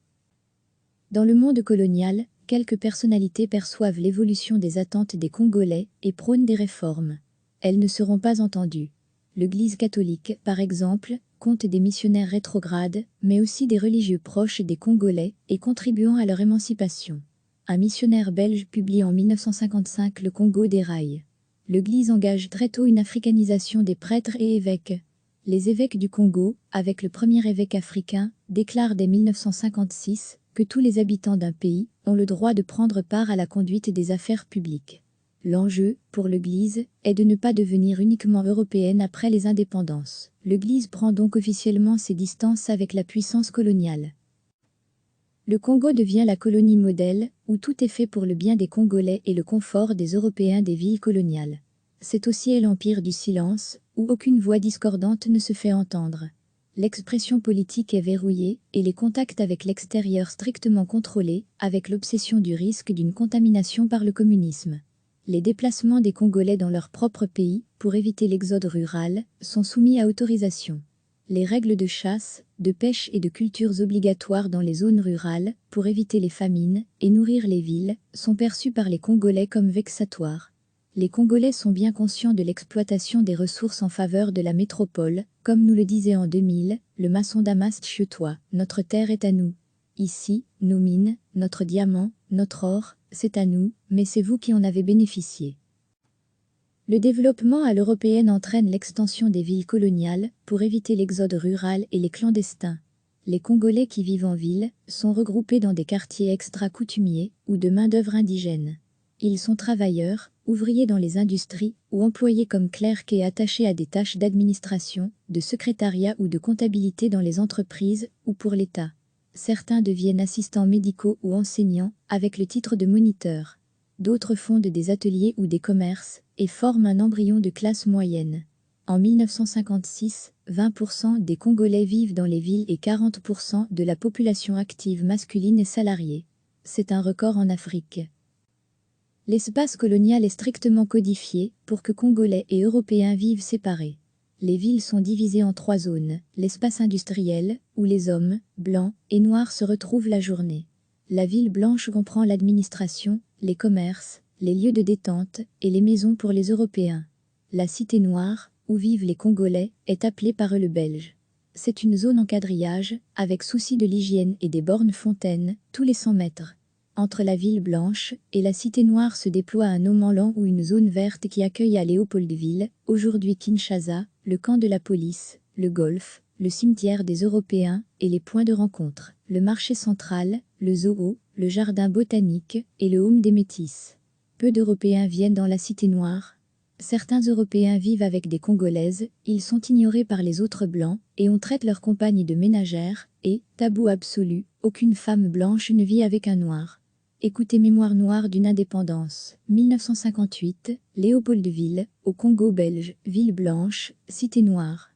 Dans le monde colonial, quelques personnalités perçoivent l'évolution des attentes des Congolais et prônent des réformes. Elles ne seront pas entendues. L'Église catholique, par exemple, compte des missionnaires rétrogrades, mais aussi des religieux proches des Congolais et contribuant à leur émancipation. Un missionnaire belge publie en 1955 Le Congo des rails. L'Église engage très tôt une africanisation des prêtres et évêques. Les évêques du Congo, avec le premier évêque africain, déclarent dès 1956 que tous les habitants d'un pays ont le droit de prendre part à la conduite des affaires publiques. L'enjeu, pour l'Église, est de ne pas devenir uniquement européenne après les indépendances. L'Église prend donc officiellement ses distances avec la puissance coloniale. Le Congo devient la colonie modèle, où tout est fait pour le bien des Congolais et le confort des Européens des villes coloniales. C'est aussi l'empire du silence, où aucune voix discordante ne se fait entendre. L'expression politique est verrouillée et les contacts avec l'extérieur strictement contrôlés, avec l'obsession du risque d'une contamination par le communisme. Les déplacements des Congolais dans leur propre pays, pour éviter l'exode rural, sont soumis à autorisation. Les règles de chasse, de pêche et de cultures obligatoires dans les zones rurales, pour éviter les famines et nourrir les villes, sont perçues par les Congolais comme vexatoires. Les Congolais sont bien conscients de l'exploitation des ressources en faveur de la métropole, comme nous le disait en 2000, le maçon Damas Tchiotois, « Notre terre est à nous. Ici, nos mines, notre diamant, notre or, c'est à nous, mais c'est vous qui en avez bénéficié. » Le développement à l'européenne entraîne l'extension des villes coloniales pour éviter l'exode rural et les clandestins. Les Congolais qui vivent en ville sont regroupés dans des quartiers extra-coutumiers ou de main-d'œuvre indigène. Ils sont travailleurs, ouvriers dans les industries ou employés comme clercs et attachés à des tâches d'administration, de secrétariat ou de comptabilité dans les entreprises ou pour l'État. Certains deviennent assistants médicaux ou enseignants avec le titre de moniteur. D'autres fondent des ateliers ou des commerces et forment un embryon de classe moyenne. En 1956, 20% des Congolais vivent dans les villes et 40% de la population active masculine est salariée. C'est un record en Afrique. L'espace colonial est strictement codifié pour que Congolais et Européens vivent séparés. Les villes sont divisées en 3 zones, l'espace industriel, où les hommes, blancs et noirs se retrouvent la journée. La ville blanche comprend l'administration, les commerces, les lieux de détente et les maisons pour les Européens. La cité noire, où vivent les Congolais, est appelée par eux le Belge. C'est une zone en quadrillage, avec souci de l'hygiène et des bornes fontaines, tous les 100 mètres. Entre la ville blanche et la cité noire se déploie un no man's land ou une zone verte qui accueille à Léopoldville, aujourd'hui Kinshasa, le camp de la police, le golf, le cimetière des Européens et les points de rencontre, le marché central, le zoo, le jardin botanique et le home des métis. Peu d'Européens viennent dans la cité noire. Certains Européens vivent avec des Congolaises, ils sont ignorés par les autres blancs et on traite leurs compagnes de ménagères et, tabou absolu, aucune femme blanche ne vit avec un noir. Écoutez Mémoire noire d'une indépendance, 1958, Léopoldville, au Congo belge, ville blanche, cité noire.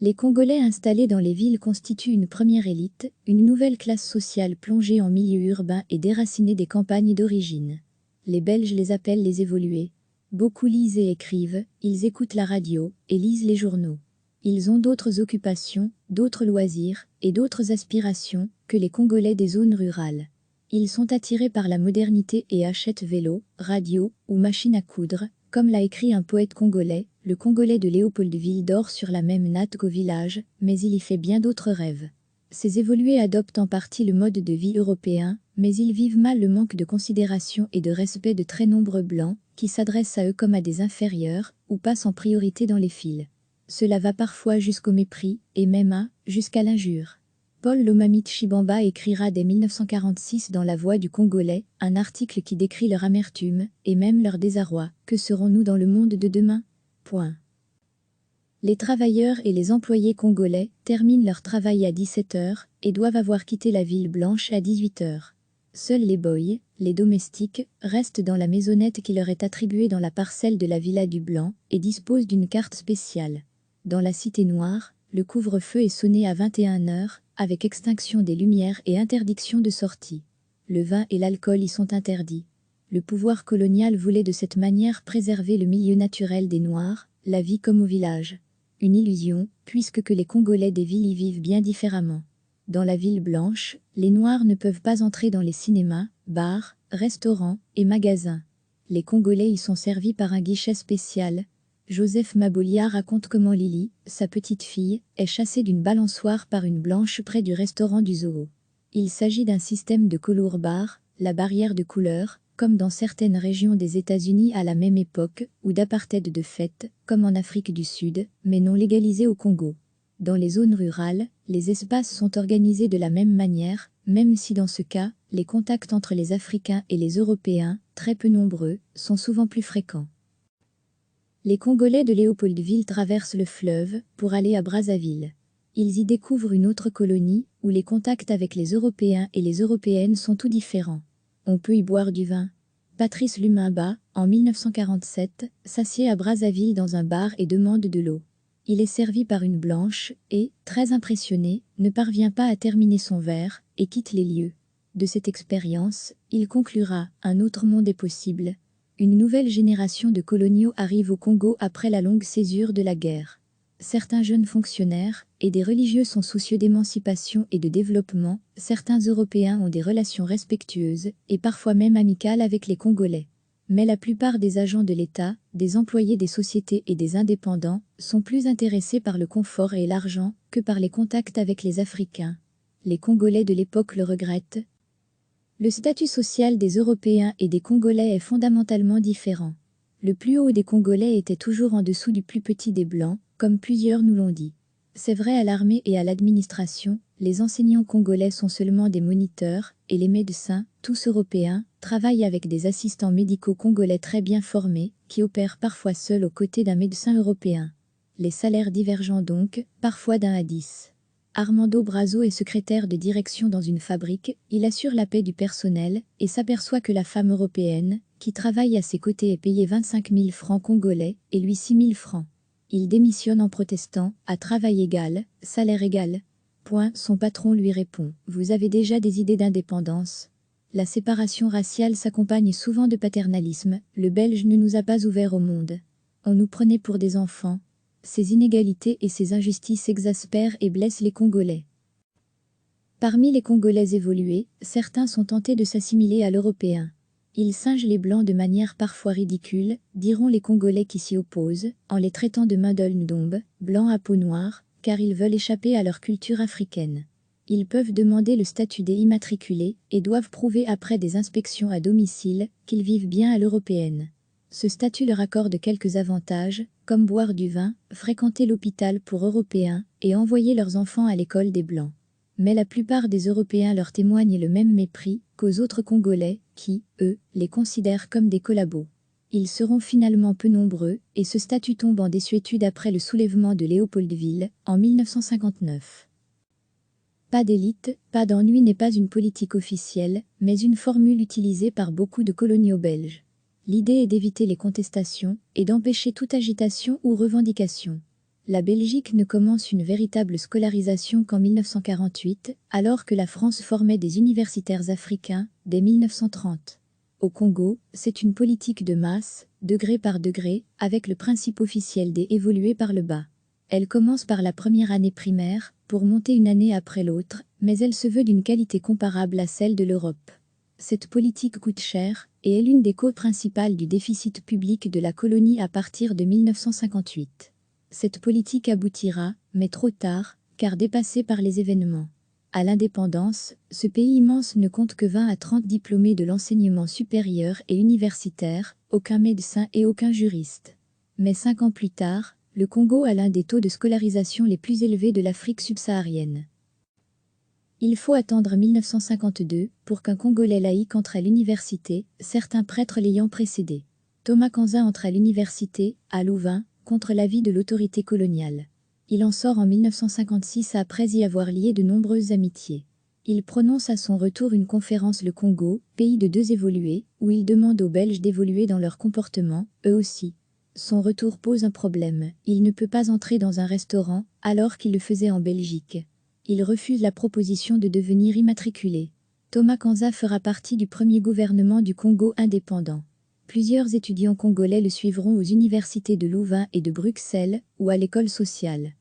Les Congolais installés dans les villes constituent une première élite, une nouvelle classe sociale plongée en milieu urbain et déracinée des campagnes d'origine. Les Belges les appellent les évolués. Beaucoup lisent et écrivent, ils écoutent la radio et lisent les journaux. Ils ont d'autres occupations, d'autres loisirs et d'autres aspirations que les Congolais des zones rurales. Ils sont attirés par la modernité et achètent vélo, radio ou machine à coudre, comme l'a écrit un poète congolais, le Congolais de Léopoldville dort sur la même natte qu'au village, mais il y fait bien d'autres rêves. Ces évolués adoptent en partie le mode de vie européen, mais ils vivent mal le manque de considération et de respect de très nombreux blancs, qui s'adressent à eux comme à des inférieurs, ou passent en priorité dans les files. Cela va parfois jusqu'au mépris, et même jusqu'à l'injure. Paul Lomami Tshibamba écrira dès 1946 dans La Voix du Congolais, un article qui décrit leur amertume, et même leur désarroi. Que serons-nous dans le monde de demain ? Point. Les travailleurs et les employés congolais terminent leur travail à 17 h et doivent avoir quitté la ville blanche à 18 h. Seuls les boys, les domestiques, restent dans la maisonnette qui leur est attribuée dans la parcelle de la Villa du Blanc et disposent d'une carte spéciale. Dans la cité noire, le couvre-feu est sonné à 21 h, avec extinction des lumières et interdiction de sortie. Le vin et l'alcool y sont interdits. Le pouvoir colonial voulait de cette manière préserver le milieu naturel des Noirs, la vie comme au village. Une illusion, puisque les Congolais des villes y vivent bien différemment. Dans la ville blanche, les Noirs ne peuvent pas entrer dans les cinémas, bars, restaurants et magasins. Les Congolais y sont servis par un guichet spécial. Joseph Mabolia raconte comment Lily, sa petite fille, est chassée d'une balançoire par une blanche près du restaurant du zoo. Il s'agit d'un système de color bar, la barrière de couleur, comme dans certaines régions des États-Unis à la même époque, ou d'apartheid de fait, comme en Afrique du Sud, mais non légalisé au Congo. Dans les zones rurales, les espaces sont organisés de la même manière, même si dans ce cas, les contacts entre les Africains et les Européens, très peu nombreux, sont souvent plus fréquents. Les Congolais de Léopoldville traversent le fleuve pour aller à Brazzaville. Ils y découvrent une autre colonie, où les contacts avec les Européens et les Européennes sont tout différents. On peut y boire du vin. Patrice Lumumba, en 1947, s'assied à Brazzaville dans un bar et demande de l'eau. Il est servi par une blanche et, très impressionné, ne parvient pas à terminer son verre et quitte les lieux. De cette expérience, il conclura « Un autre monde est possible ». Une nouvelle génération de coloniaux arrive au Congo après la longue césure de la guerre. Certains jeunes fonctionnaires et des religieux sont soucieux d'émancipation et de développement, certains Européens ont des relations respectueuses et parfois même amicales avec les Congolais. Mais la plupart des agents de l'État, des employés des sociétés et des indépendants sont plus intéressés par le confort et l'argent que par les contacts avec les Africains. Les Congolais de l'époque le regrettent. Le statut social des Européens et des Congolais est fondamentalement différent. Le plus haut des Congolais était toujours en dessous du plus petit des Blancs, comme plusieurs nous l'ont dit. C'est vrai à l'armée et à l'administration, les enseignants congolais sont seulement des moniteurs, et les médecins, tous européens, travaillent avec des assistants médicaux congolais très bien formés, qui opèrent parfois seuls aux côtés d'un médecin européen. Les salaires divergent donc, parfois d'1 à 10. Armando Brazo est secrétaire de direction dans une fabrique, il assure la paix du personnel, et s'aperçoit que la femme européenne, qui travaille à ses côtés est payée 25 000 francs congolais, et lui 6 000 francs. Il démissionne en protestant, à travail égal, salaire égal. Son patron lui répond, vous avez déjà des idées d'indépendance. La séparation raciale s'accompagne souvent de paternalisme, le Belge ne nous a pas ouverts au monde. On nous prenait pour des enfants. Ces inégalités et ces injustices exaspèrent et blessent les Congolais. Parmi les Congolais évolués, certains sont tentés de s'assimiler à l'européen. Ils singent les Blancs de manière parfois ridicule, diront les Congolais qui s'y opposent, en les traitant de Mandol-Ndombe, blancs à peau noire, car ils veulent échapper à leur culture africaine. Ils peuvent demander le statut des immatriculés et doivent prouver après des inspections à domicile qu'ils vivent bien à l'européenne. Ce statut leur accorde quelques avantages, comme boire du vin, fréquenter l'hôpital pour Européens et envoyer leurs enfants à l'école des Blancs. Mais la plupart des Européens leur témoignent le même mépris qu'aux autres Congolais qui, eux, les considèrent comme des collabos. Ils seront finalement peu nombreux et ce statut tombe en désuétude après le soulèvement de Léopoldville, en 1959. Pas d'élite, pas d'ennui n'est pas une politique officielle, mais une formule utilisée par beaucoup de coloniaux belges. L'idée est d'éviter les contestations et d'empêcher toute agitation ou revendication. La Belgique ne commence une véritable scolarisation qu'en 1948, alors que la France formait des universitaires africains dès 1930. Au Congo, c'est une politique de masse, degré par degré, avec le principe officiel des évoluer par le bas. Elle commence par la première année primaire, pour monter une année après l'autre, mais elle se veut d'une qualité comparable à celle de l'Europe. Cette politique coûte cher et est l'une des causes principales du déficit public de la colonie à partir de 1958. Cette politique aboutira, mais trop tard, car dépassée par les événements. À l'indépendance, ce pays immense ne compte que 20 à 30 diplômés de l'enseignement supérieur et universitaire, aucun médecin et aucun juriste. Mais 5 ans plus tard, le Congo a l'un des taux de scolarisation les plus élevés de l'Afrique subsaharienne. Il faut attendre 1952 pour qu'un Congolais laïque entre à l'université, certains prêtres l'ayant précédé. Thomas Kanza entre à l'université, à Louvain, contre l'avis de l'autorité coloniale. Il en sort en 1956 après y avoir lié de nombreuses amitiés. Il prononce à son retour une conférence Le Congo, pays de deux évolués, où il demande aux Belges d'évoluer dans leur comportement, eux aussi. Son retour pose un problème, il ne peut pas entrer dans un restaurant, alors qu'il le faisait en Belgique. Il refuse la proposition de devenir immatriculé. Thomas Kanza fera partie du premier gouvernement du Congo indépendant. Plusieurs étudiants congolais le suivront aux universités de Louvain et de Bruxelles, ou à l'école sociale.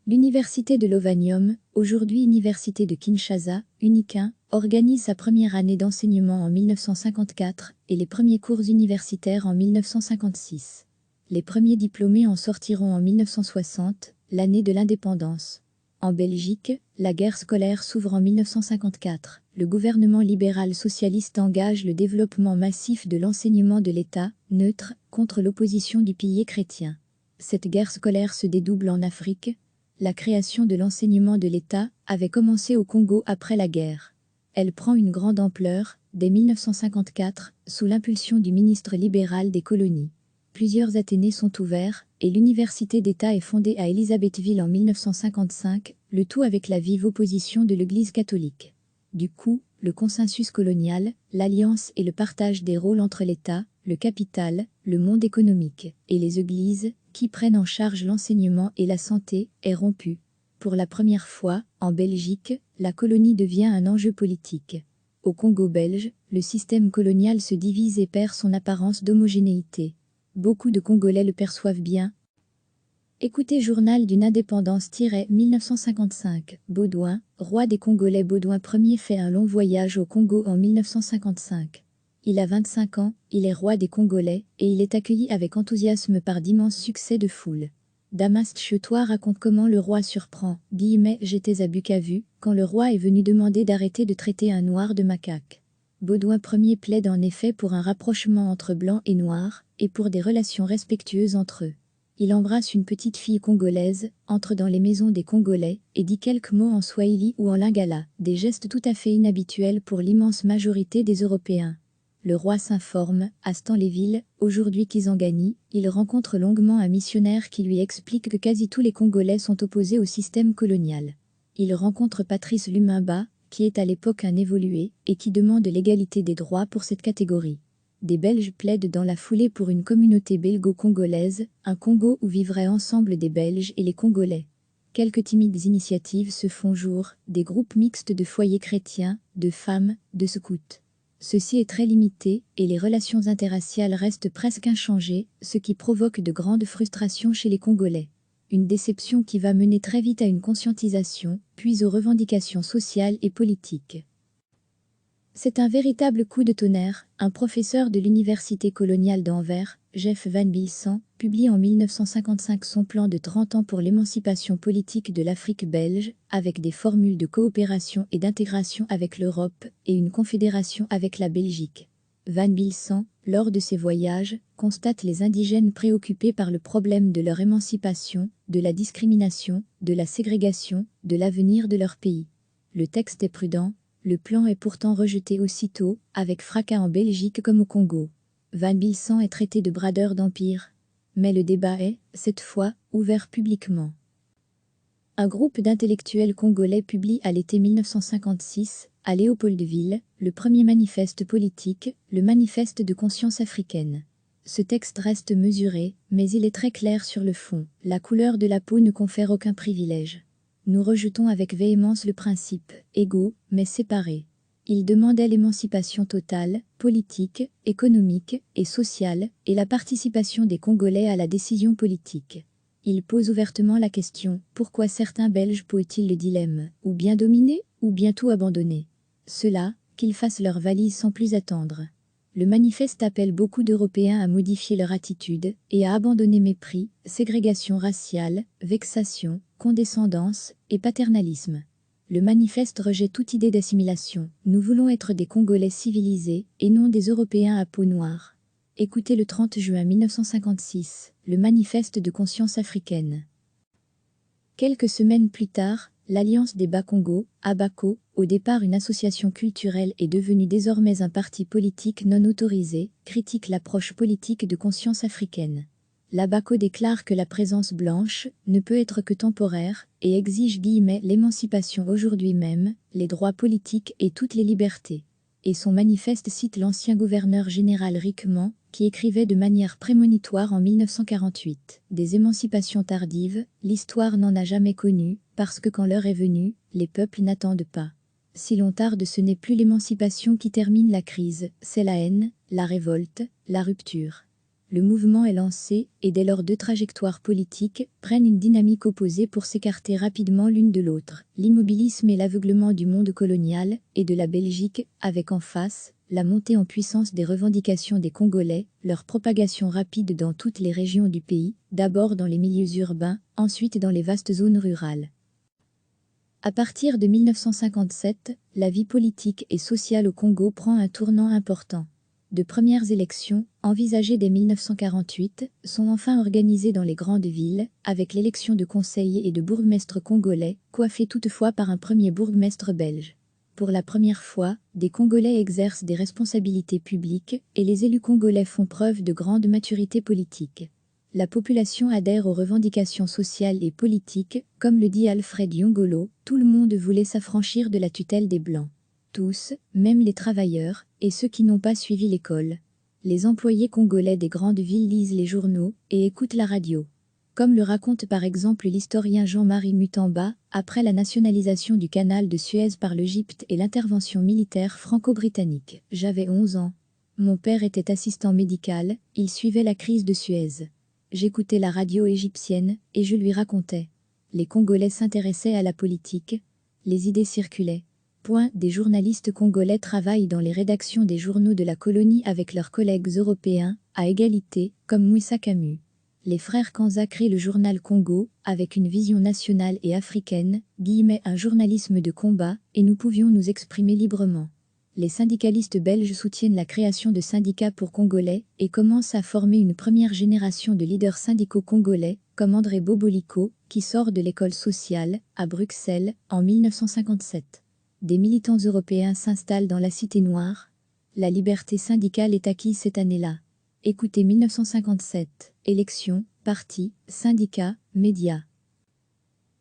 L'université de Lovanium, aujourd'hui université de Kinshasa, Uniquin, organise sa première année d'enseignement en 1954 et les premiers cours universitaires en 1956. Les premiers diplômés en sortiront en 1960, l'année de l'indépendance. En Belgique, la guerre scolaire s'ouvre en 1954. Le gouvernement libéral socialiste engage le développement massif de l'enseignement de l'État, neutre, contre l'opposition du pilier chrétien. Cette guerre scolaire se dédouble en Afrique. La création de l'enseignement de l'État avait commencé au Congo après la guerre. Elle prend une grande ampleur, dès 1954, sous l'impulsion du ministre libéral des colonies. Plusieurs athénés sont ouverts, et l'université d'État est fondée à Élisabethville en 1955, le tout avec la vive opposition de l'Église catholique. Du coup, le consensus colonial, l'alliance et le partage des rôles entre l'État, le capital, le monde économique, et les églises, qui prennent en charge l'enseignement et la santé, est rompu. Pour la première fois, en Belgique, la colonie devient un enjeu politique. Au Congo belge, le système colonial se divise et perd son apparence d'homogénéité. Beaucoup de Congolais le perçoivent bien. Écoutez Journal d'une indépendance-1955. Baudouin, roi des Congolais. Baudouin Ier fait un long voyage au Congo en 1955. Il a 25 ans, il est roi des Congolais, et il est accueilli avec enthousiasme par d'immenses succès de foule. Damas Chetois raconte comment le roi surprend, « J'étais à Bukavu, quand le roi est venu demander d'arrêter de traiter un noir de macaque. » Baudouin Ier plaide en effet pour un rapprochement entre blancs et noirs, et pour des relations respectueuses entre eux. Il embrasse une petite fille congolaise, entre dans les maisons des Congolais, et dit quelques mots en swahili ou en lingala, des gestes tout à fait inhabituels pour l'immense majorité des Européens. Le roi s'informe, à Stanléville, aujourd'hui Kisangani, il rencontre longuement un missionnaire qui lui explique que quasi tous les Congolais sont opposés au système colonial. Il rencontre Patrice Lumumba, qui est à l'époque un évolué, et qui demande l'égalité des droits pour cette catégorie. Des Belges plaident dans la foulée pour une communauté belgo-congolaise, un Congo où vivraient ensemble des Belges et les Congolais. Quelques timides initiatives se font jour, des groupes mixtes de foyers chrétiens, de femmes, de scouts. Ceci est très limité, et les relations interraciales restent presque inchangées, ce qui provoque de grandes frustrations chez les Congolais. Une déception qui va mener très vite à une conscientisation, puis aux revendications sociales et politiques. C'est un véritable coup de tonnerre. Un professeur de l'université coloniale d'Anvers, Jeff Van Bilsen, publie en 1955 son plan de 30 ans pour l'émancipation politique de l'Afrique belge, avec des formules de coopération et d'intégration avec l'Europe et une confédération avec la Belgique. Van Bilsen, lors de ses voyages, constate les indigènes préoccupés par le problème de leur émancipation, de la discrimination, de la ségrégation, de l'avenir de leur pays. Le texte est prudent. Le plan est pourtant rejeté aussitôt, avec fracas en Belgique comme au Congo. Van Bilsen est traité de bradeur d'empire. Mais le débat est, cette fois, ouvert publiquement. Un groupe d'intellectuels congolais publie à l'été 1956, à Léopoldville, le premier manifeste politique, le Manifeste de conscience africaine. Ce texte reste mesuré, mais il est très clair sur le fond. La couleur de la peau ne confère aucun privilège. Nous rejetons avec véhémence le principe, égaux, mais séparés. Il demandait l'émancipation totale, politique, économique et sociale, et la participation des Congolais à la décision politique. Il pose ouvertement la question, pourquoi certains Belges posent-ils le dilemme, ou bien dominer, ou bien tout abandonner? Cela, qu'ils fassent leur valise sans plus attendre. Le manifeste appelle beaucoup d'Européens à modifier leur attitude et à abandonner mépris, ségrégation raciale, vexation, condescendance et paternalisme. Le manifeste rejette toute idée d'assimilation. Nous voulons être des Congolais civilisés et non des Européens à peau noire. Écoutez le 30 juin 1956, le manifeste de conscience africaine. Quelques semaines plus tard, l'Alliance des Bas-Congo, ABACO, au départ une association culturelle et devenue désormais un parti politique non autorisé, critique l'approche politique de conscience africaine. L'ABACO déclare que la présence blanche ne peut être que temporaire et exige l'émancipation aujourd'hui même, les droits politiques et toutes les libertés. Et son manifeste cite l'ancien gouverneur général Rickman, qui écrivait de manière prémonitoire en 1948. Des émancipations tardives, l'histoire n'en a jamais connu, parce que quand l'heure est venue, les peuples n'attendent pas. Si l'on tarde, ce n'est plus l'émancipation qui termine la crise, c'est la haine, la révolte, la rupture. Le mouvement est lancé, et dès lors deux trajectoires politiques prennent une dynamique opposée pour s'écarter rapidement l'une de l'autre. L'immobilisme et l'aveuglement du monde colonial, et de la Belgique, avec en face, la montée en puissance des revendications des Congolais, leur propagation rapide dans toutes les régions du pays, d'abord dans les milieux urbains, ensuite dans les vastes zones rurales. À partir de 1957, la vie politique et sociale au Congo prend un tournant important. De premières élections, envisagées dès 1948, sont enfin organisées dans les grandes villes, avec l'élection de conseillers et de bourgmestres congolais, coiffés toutefois par un premier bourgmestre belge. Pour la première fois, des Congolais exercent des responsabilités publiques, et les élus congolais font preuve de grande maturité politique. La population adhère aux revendications sociales et politiques, comme le dit Alfred Yongolo, tout le monde voulait s'affranchir de la tutelle des Blancs. Tous, même les travailleurs, et ceux qui n'ont pas suivi l'école. Les employés congolais des grandes villes lisent les journaux et écoutent la radio. Comme le raconte par exemple l'historien Jean-Marie Mutamba, après la nationalisation du canal de Suez par l'Égypte et l'intervention militaire franco-britannique. J'avais 11 ans. Mon père était assistant médical, il suivait la crise de Suez. J'écoutais la radio égyptienne, et je lui racontais. Les Congolais s'intéressaient à la politique. Les idées circulaient. Des journalistes congolais travaillent dans les rédactions des journaux de la colonie avec leurs collègues européens, à égalité, comme Moussa Camus. Les frères Kanza créent le journal Congo, avec une vision nationale et africaine, un journalisme de combat, et nous pouvions nous exprimer librement. Les syndicalistes belges soutiennent la création de syndicats pour Congolais et commencent à former une première génération de leaders syndicaux congolais, comme André Bobolico, qui sort de l'école sociale, à Bruxelles, en 1957. Des militants européens s'installent dans la Cité Noire. La liberté syndicale est acquise cette année-là. Écoutez 1957, élections, partis, syndicats, médias.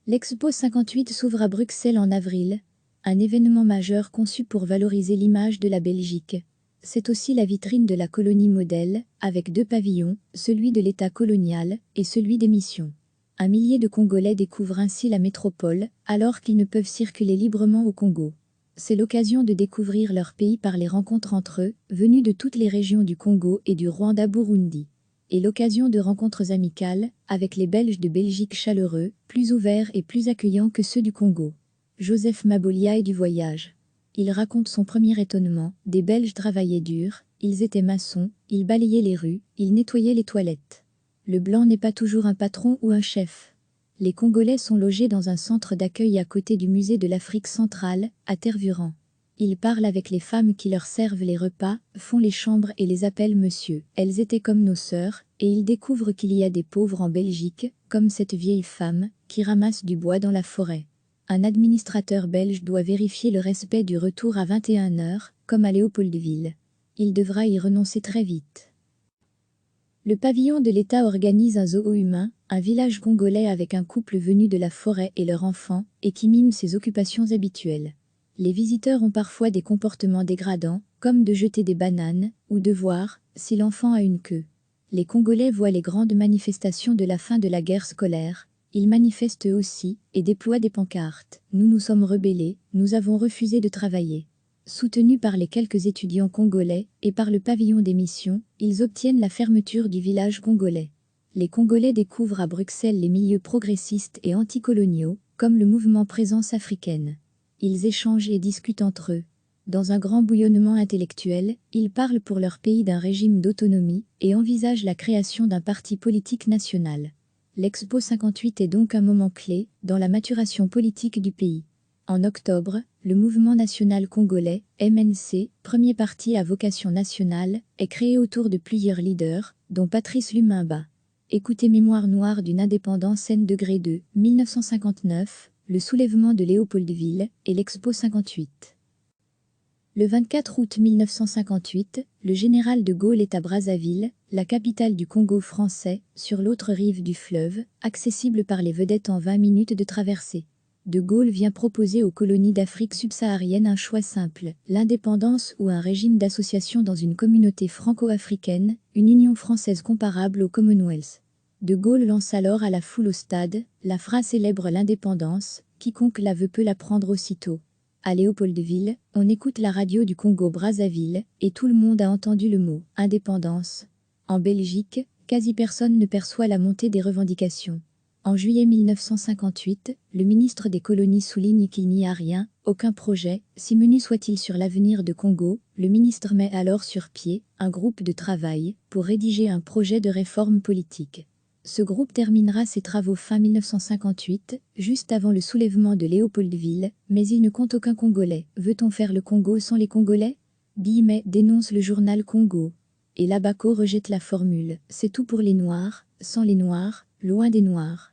L'Expo 58 s'ouvre à Bruxelles en avril, un événement majeur conçu pour valoriser l'image de la Belgique. C'est aussi la vitrine de la colonie modèle, avec deux pavillons, celui de l'État colonial et celui des missions. Un millier de Congolais découvrent ainsi la métropole, alors qu'ils ne peuvent circuler librement au Congo. C'est l'occasion de découvrir leur pays par les rencontres entre eux, venus de toutes les régions du Congo et du Rwanda-Burundi. Et l'occasion de rencontres amicales, avec les Belges de Belgique chaleureux, plus ouverts et plus accueillants que ceux du Congo. Joseph Mabolia est du voyage. Il raconte son premier étonnement, des Belges travaillaient dur, ils étaient maçons, ils balayaient les rues, ils nettoyaient les toilettes. Le blanc n'est pas toujours un patron ou un chef. Les Congolais sont logés dans un centre d'accueil à côté du musée de l'Afrique centrale, à Tervuren. Ils parlent avec les femmes qui leur servent les repas, font les chambres et les appellent monsieur. Elles étaient comme nos sœurs, et ils découvrent qu'il y a des pauvres en Belgique, comme cette vieille femme, qui ramasse du bois dans la forêt. Un administrateur belge doit vérifier le respect du retour à 21 h, comme à Léopoldville. Il devra y renoncer très vite. Le pavillon de l'État organise un zoo humain, un village congolais avec un couple venu de la forêt et leur enfant, et qui mime ses occupations habituelles. Les visiteurs ont parfois des comportements dégradants, comme de jeter des bananes, ou de voir, si l'enfant a une queue. Les Congolais voient les grandes manifestations de la fin de la guerre scolaire. Ils manifestent eux aussi, et déploient des pancartes. Nous nous sommes rebellés, nous avons refusé de travailler. Soutenus par les quelques étudiants congolais, et par le pavillon des missions, ils obtiennent la fermeture du village congolais. Les Congolais découvrent à Bruxelles les milieux progressistes et anticoloniaux, comme le mouvement Présence africaine. Ils échangent et discutent entre eux. Dans un grand bouillonnement intellectuel, ils parlent pour leur pays d'un régime d'autonomie, et envisagent la création d'un parti politique national. L'Expo 58 est donc un moment clé dans la maturation politique du pays. En octobre, le Mouvement national congolais, MNC, premier parti à vocation nationale, est créé autour de plusieurs leaders, dont Patrice Lumumba. Écoutez Mémoire noire d'une indépendance N°2, 1959, le soulèvement de Léopoldville et l'Expo 58. Le 24 août 1958, le général de Gaulle est à Brazzaville, la capitale du Congo français, sur l'autre rive du fleuve, accessible par les vedettes en 20 minutes de traversée. De Gaulle vient proposer aux colonies d'Afrique subsaharienne un choix simple, l'indépendance ou un régime d'association dans une communauté franco-africaine, une union française comparable au Commonwealth. De Gaulle lance alors à la foule au stade la phrase célèbre l'indépendance, quiconque la veut peut la prendre aussitôt. À Léopoldville, on écoute la radio du Congo-Brazzaville, et tout le monde a entendu le mot « indépendance ». En Belgique, quasi personne ne perçoit la montée des revendications. En juillet 1958, le ministre des colonies souligne qu'il n'y a rien, aucun projet, si menu soit-il sur l'avenir de Congo. Le ministre met alors sur pied un groupe de travail pour rédiger un projet de réforme politique. Ce groupe terminera ses travaux fin 1958, juste avant le soulèvement de Léopoldville, mais il ne compte aucun Congolais. Veut-on faire le Congo sans les Congolais? Guillemets dénonce le journal Congo. Et Labaco rejette la formule « c'est tout pour les Noirs, sans les Noirs, loin des Noirs ».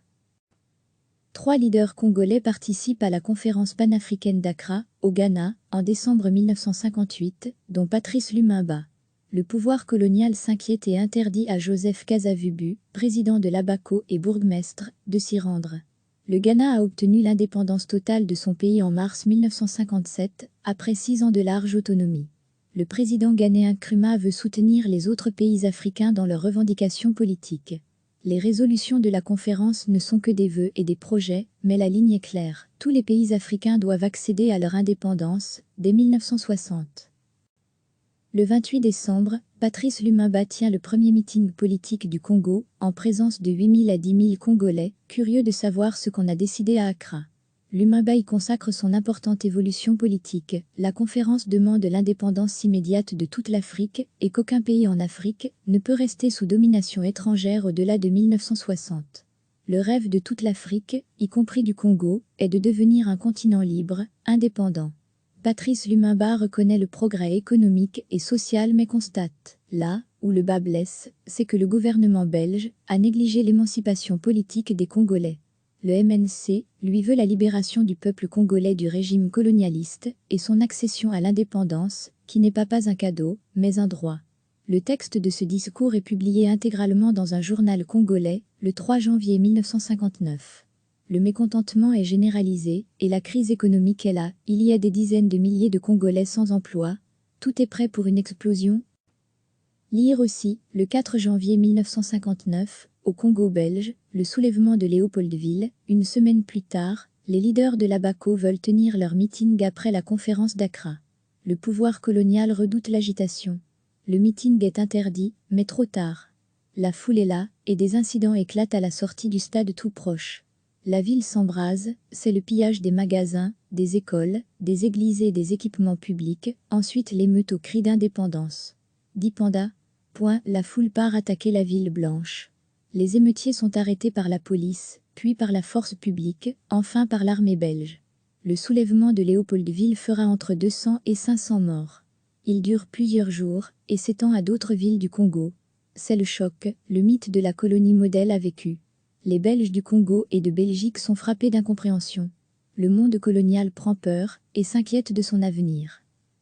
3 leaders congolais participent à la conférence panafricaine d'Accra, au Ghana, en décembre 1958, dont Patrice Lumumba. Le pouvoir colonial s'inquiète et interdit à Joseph Kasavubu, président de l'Abaco et bourgmestre, de s'y rendre. Le Ghana a obtenu l'indépendance totale de son pays en mars 1957, après 6 ans de large autonomie. Le président ghanéen Nkrumah veut soutenir les autres pays africains dans leurs revendications politiques. Les résolutions de la conférence ne sont que des vœux et des projets, mais la ligne est claire. Tous les pays africains doivent accéder à leur indépendance, dès 1960. Le 28 décembre, Patrice Lumumba tient le premier meeting politique du Congo, en présence de 8 000 à 10 000 Congolais, curieux de savoir ce qu'on a décidé à Accra. Lumumba y consacre son importante évolution politique. La conférence demande l'indépendance immédiate de toute l'Afrique et qu'aucun pays en Afrique ne peut rester sous domination étrangère au-delà de 1960. Le rêve de toute l'Afrique, y compris du Congo, est de devenir un continent libre, indépendant. Patrice Lumumba reconnaît le progrès économique et social mais constate, là où le bas blesse, c'est que le gouvernement belge a négligé l'émancipation politique des Congolais. Le MNC, lui, veut la libération du peuple congolais du régime colonialiste et son accession à l'indépendance, qui n'est pas un cadeau, mais un droit. Le texte de ce discours est publié intégralement dans un journal congolais, le 3 janvier 1959. Le mécontentement est généralisé et la crise économique est là. Il y a des dizaines de milliers de Congolais sans emploi. Tout est prêt pour une explosion. Lire aussi, le 4 janvier 1959, au Congo belge, le soulèvement de Léopoldville. Une semaine plus tard, les leaders de l'Abaco veulent tenir leur meeting après la conférence d'Accra. Le pouvoir colonial redoute l'agitation. Le meeting est interdit, mais trop tard. La foule est là, et des incidents éclatent à la sortie du stade tout proche. La ville s'embrase, c'est le pillage des magasins, des écoles, des églises et des équipements publics, ensuite l'émeute aux cris d'indépendance. Dipanda. La foule part attaquer la ville blanche. Les émeutiers sont arrêtés par la police, puis par la force publique, enfin par l'armée belge. Le soulèvement de Léopoldville fera entre 200 et 500 morts. Il dure plusieurs jours et s'étend à d'autres villes du Congo. C'est le choc, le mythe de la colonie modèle a vécu. Les Belges du Congo et de Belgique sont frappés d'incompréhension. Le monde colonial prend peur et s'inquiète de son avenir.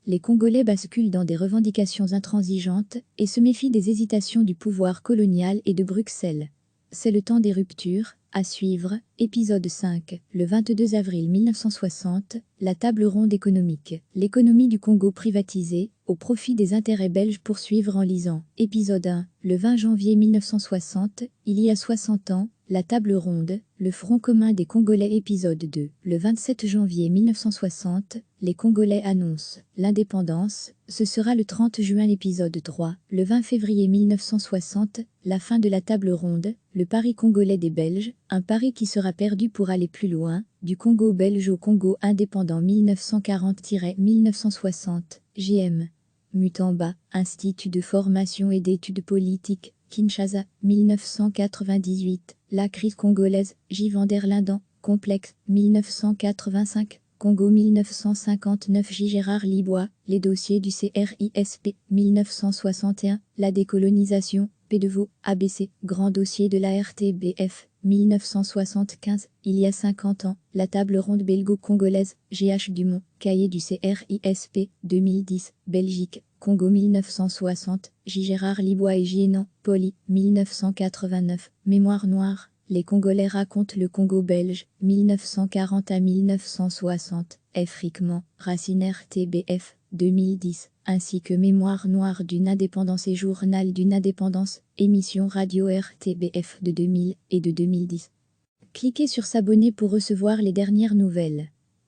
Les Congolais basculent dans des revendications intransigeantes et se méfient des hésitations du pouvoir colonial et de Bruxelles. C'est le temps des ruptures. À suivre, épisode 5, le 22 avril 1960, la table ronde économique. L'économie du Congo privatisée, au profit des intérêts belges. Poursuivre en lisant. Épisode 1, le 20 janvier 1960, il y a 60 ans, la table ronde, le Front commun des Congolais. Épisode 2, le 27 janvier 1960, les Congolais annoncent l'indépendance. Ce sera le 30 juin. Épisode 3, le 20 février 1960, la fin de la table ronde, le pari congolais des Belges, un pari qui sera perdu pour aller plus loin, du Congo belge au Congo indépendant 1940-1960, GM. Mutamba, Institut de formation et d'études politiques, Kinshasa, 1998, la crise congolaise, J. van der Linden, complexe, 1985, Congo 1959, J. Gérard Libois, les dossiers du CRISP, 1961, la décolonisation, P. de Vaux, ABC, grand dossier de la RTBF, 1975, il y a 50 ans, la table ronde belgo-congolaise, GH Dumont, cahier du CRISP, 2010, Belgique, Congo 1960, J. Gérard Libois et J. Hénan, Poli, 1989, Mémoire noire, les Congolais racontent le Congo belge, 1940 à 1960, F. Rickman, Racine RTBF, 2010, ainsi que Mémoire noire d'une indépendance et Journal d'une indépendance, émission radio RTBF de 2000 et de 2010. Cliquez sur s'abonner pour recevoir les dernières nouvelles.